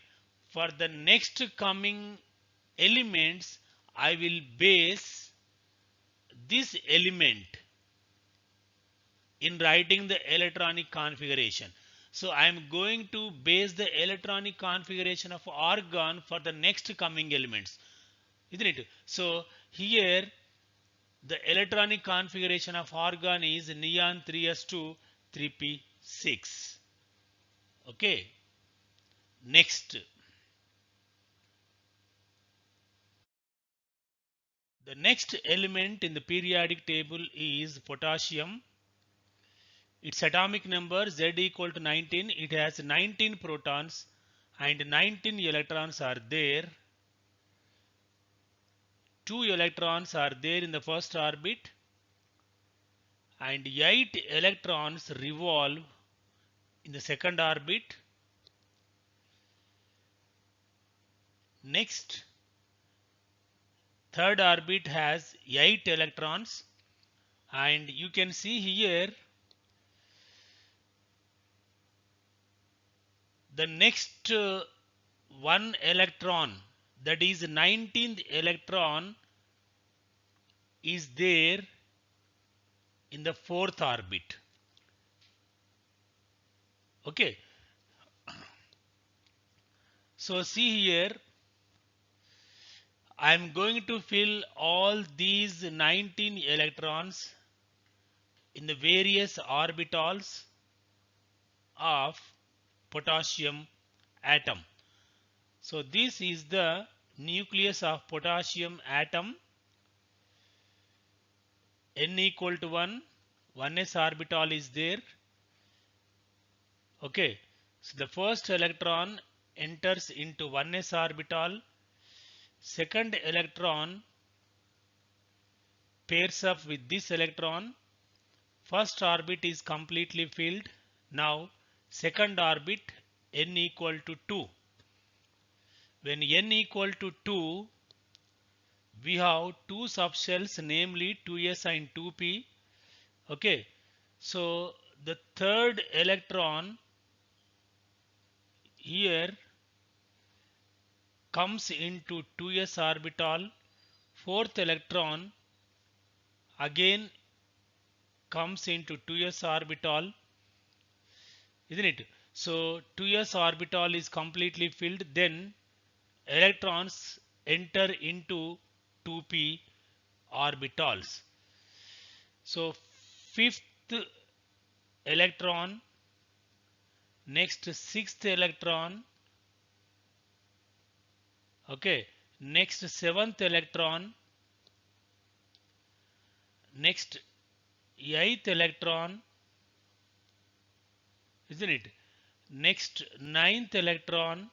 for the next coming elements I will base this element in writing the electronic configuration. So I am going to base the electronic configuration of argon for the next coming elements, isn't it? So here the electronic configuration of argon is neon 3s2 3p6. Okay, next The next element in the periodic table is potassium. Its atomic number Z equal to 19. It has 19 protons and 19 electrons are there. 2 electrons are there in the first orbit and 8 electrons revolve in the second orbit. Next, third orbit has 8 electrons, and you can see here the next one electron, that is 19th electron, is there in the fourth orbit. Okay, so see here, I am going to fill all these 19 electrons in the various orbitals of potassium atom. So this is the nucleus of potassium atom. N equal to 1, 1s orbital is there. Okay, so the first electron enters into 1s orbital. Second electron pairs up with this electron. First orbit is completely filled. Now second orbit, n equal to 2. When n equal to 2, we have two subshells, namely 2s and 2p. Okay, so the third electron here comes into 2s orbital. Fourth electron again comes into 2s orbital, isn't it? So 2s orbital is completely filled. Then electrons enter into 2p orbitals. So fifth electron, next sixth electron, okay, next seventh electron, next eighth electron, isn't it? Next ninth electron,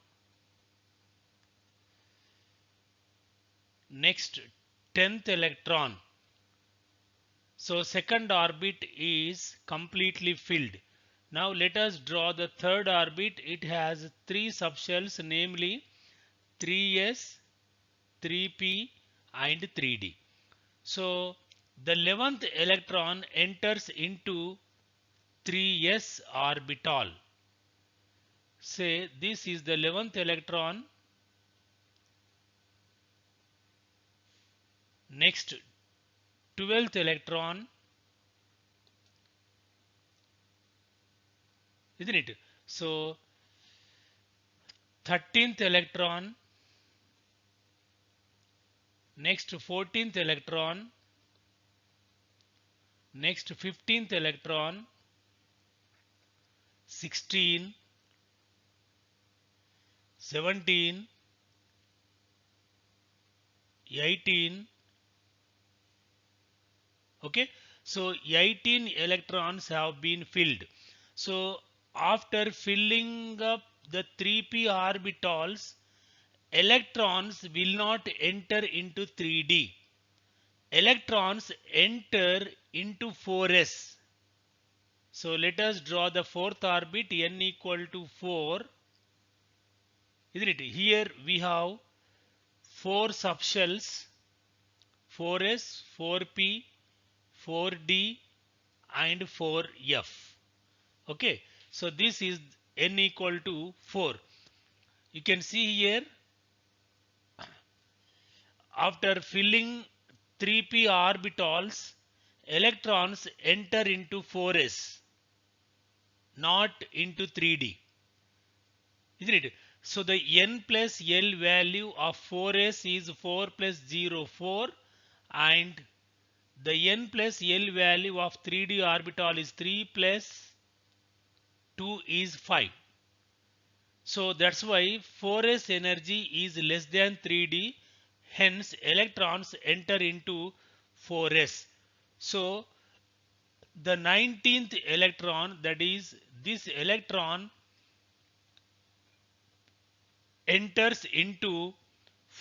next 10th electron. So second orbit is completely filled. Now let us draw the third orbit. It has three subshells, namely 3s, 3p and 3d. So the 11th electron enters into 3s orbital. Say this is the 11th electron. Next 12th electron, isn't it? So 13th electron, next 14th electron, next 15th electron, 16, 17, 18. Okay, so 18 electrons have been filled. So after filling up the 3p orbitals, electrons will not enter into 3d. Electrons enter into 4s. So let us draw the fourth orbit, n equal to 4. Isn't it? Here we have 4 subshells, 4s, 4p, 4d and 4f. Okay, so this is n equal to 4. You can see here, after filling 3p orbitals, electrons enter into 4s, not into 3d, isn't it? So the n plus l value of 4s is 4 plus 0, 4, and the n plus l value of 3d orbital is 3 plus 2 is 5. So that's why 4s energy is less than 3d. Hence, electrons enter into 4s. So, the 19th electron, that is this electron, enters into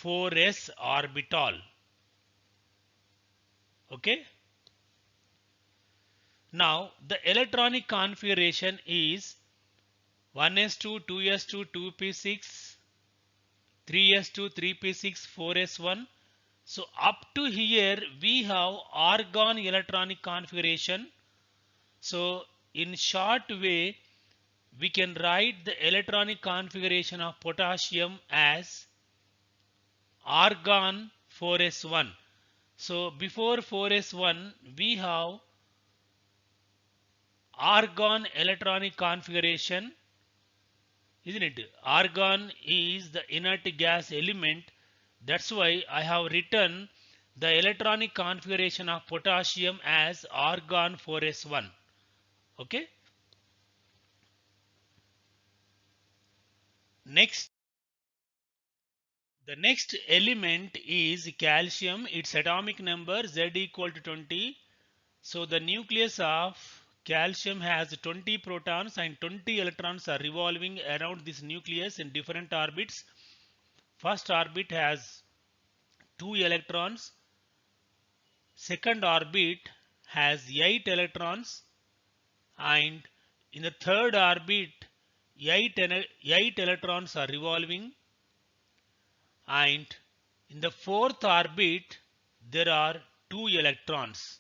4s orbital. Okay. Now, the electronic configuration is 1s2, 2s2, 2p6, 3s2, 3p6, 4s1. So up to here we have argon electronic configuration. So in short way we can write the electronic configuration of potassium as argon 4s1. So before 4s1 we have argon electronic configuration, isn't it? Argon is the inert gas element. That's why I have written the electronic configuration of potassium as argon 4s1. Okay. Next, the next element is calcium. Its atomic number Z equal to 20. So the nucleus of calcium has 20 protons and 20 electrons are revolving around this nucleus in different orbits. First orbit has 2 electrons. Second orbit has 8 electrons, and in the third orbit 8 electrons are revolving, and in the fourth orbit there are 2 electrons.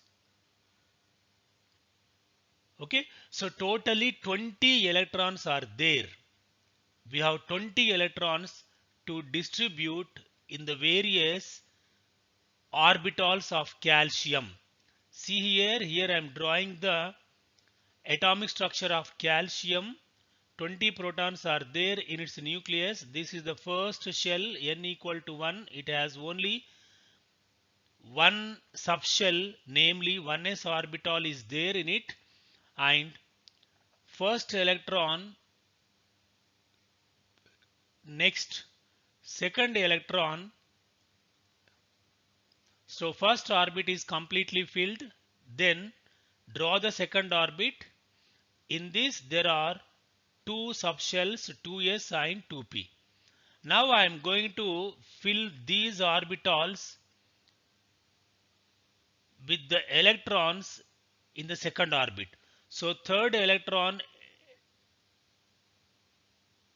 Okay, so totally 20 electrons are there. We have 20 electrons to distribute in the various orbitals of calcium. See here I am drawing the atomic structure of calcium. 20 protons are there in its nucleus. This is the first shell, n equal to 1. It has only one subshell, namely 1s orbital is there in it, and first electron, next second electron. So first orbit is completely filled. Then draw the second orbit. In this there are two subshells, 2s and 2p. Now I am going to fill these orbitals with the electrons in the second orbit. So third electron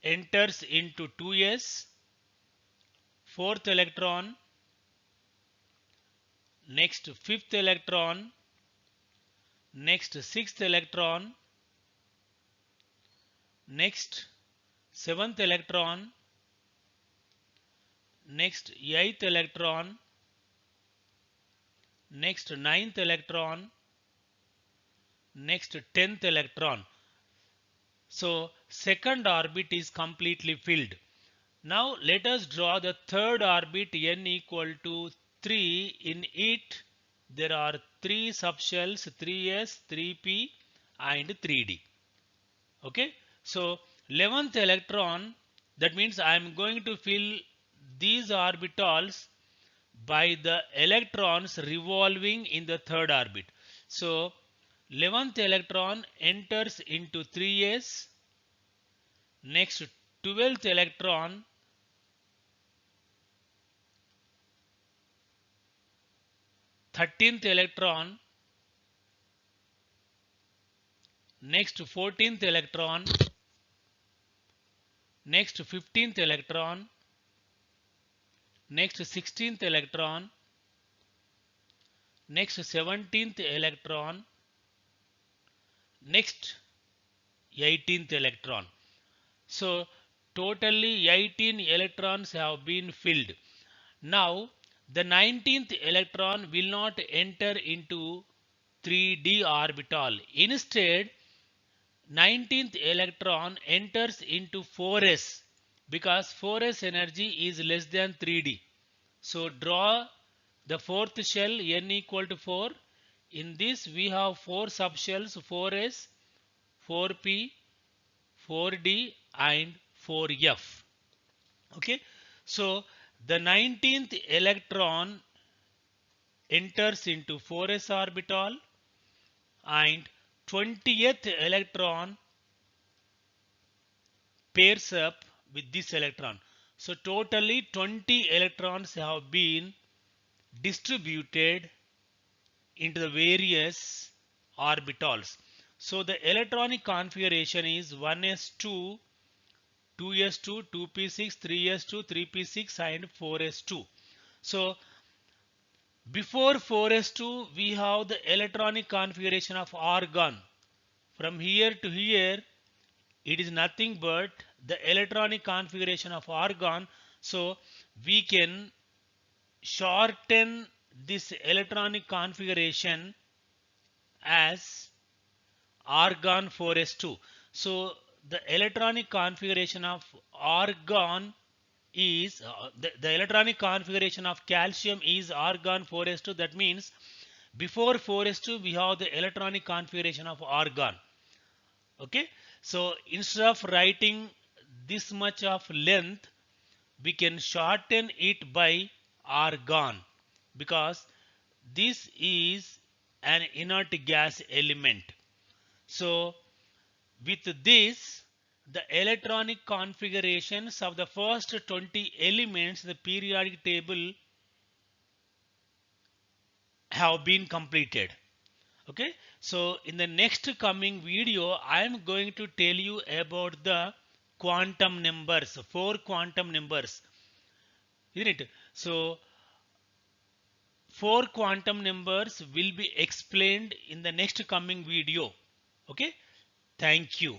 enters into 2s, fourth electron, next fifth electron, next sixth electron, next seventh electron, next eighth electron, next ninth electron, next 10th electron. So second orbit is completely filled. Now let us draw the third orbit, n equal to 3. In it there are 3 subshells, 3s, 3p and 3d. Okay, so 11th electron, that means I am going to fill these orbitals by the electrons revolving in the third orbit. So 11th electron enters into 3s, next 12th electron, thirteenth electron, next 14th electron, next 15th electron, next 16th electron, next 17th electron, next 18th electron. So totally 18 electrons have been filled. Now the 19th electron will not enter into 3d orbital. Instead 19th electron enters into 4s because 4s energy is less than 3d. So draw the fourth shell, n equal to 4. In this we have 4 subshells, 4s, 4p, 4d and 4f. Okay, so The 19th electron enters into 4s orbital and 20th electron pairs up with this electron. So totally 20 electrons have been distributed into the various orbitals. So the electronic configuration is 1s2, 2s2, 2p6, 3s2, 3p6 and 4s2. So before 4s2 we have the electronic configuration of argon. From here to here it is nothing but the electronic configuration of argon. So we can shorten this electronic configuration as argon 4s2. So the electronic configuration of argon is the electronic configuration of calcium is argon 4s2. That means before 4s2 we have the electronic configuration of argon. Okay, so instead of writing this much of length, we can shorten it by argon because this is an inert gas element. So with this, the electronic configurations of the first 20 elements in the periodic table have been completed. Okay, so in the next coming video I am going to tell you about the quantum numbers, 4 quantum numbers, isn't it? So 4 quantum numbers will be explained in the next coming video. Okay, thank you.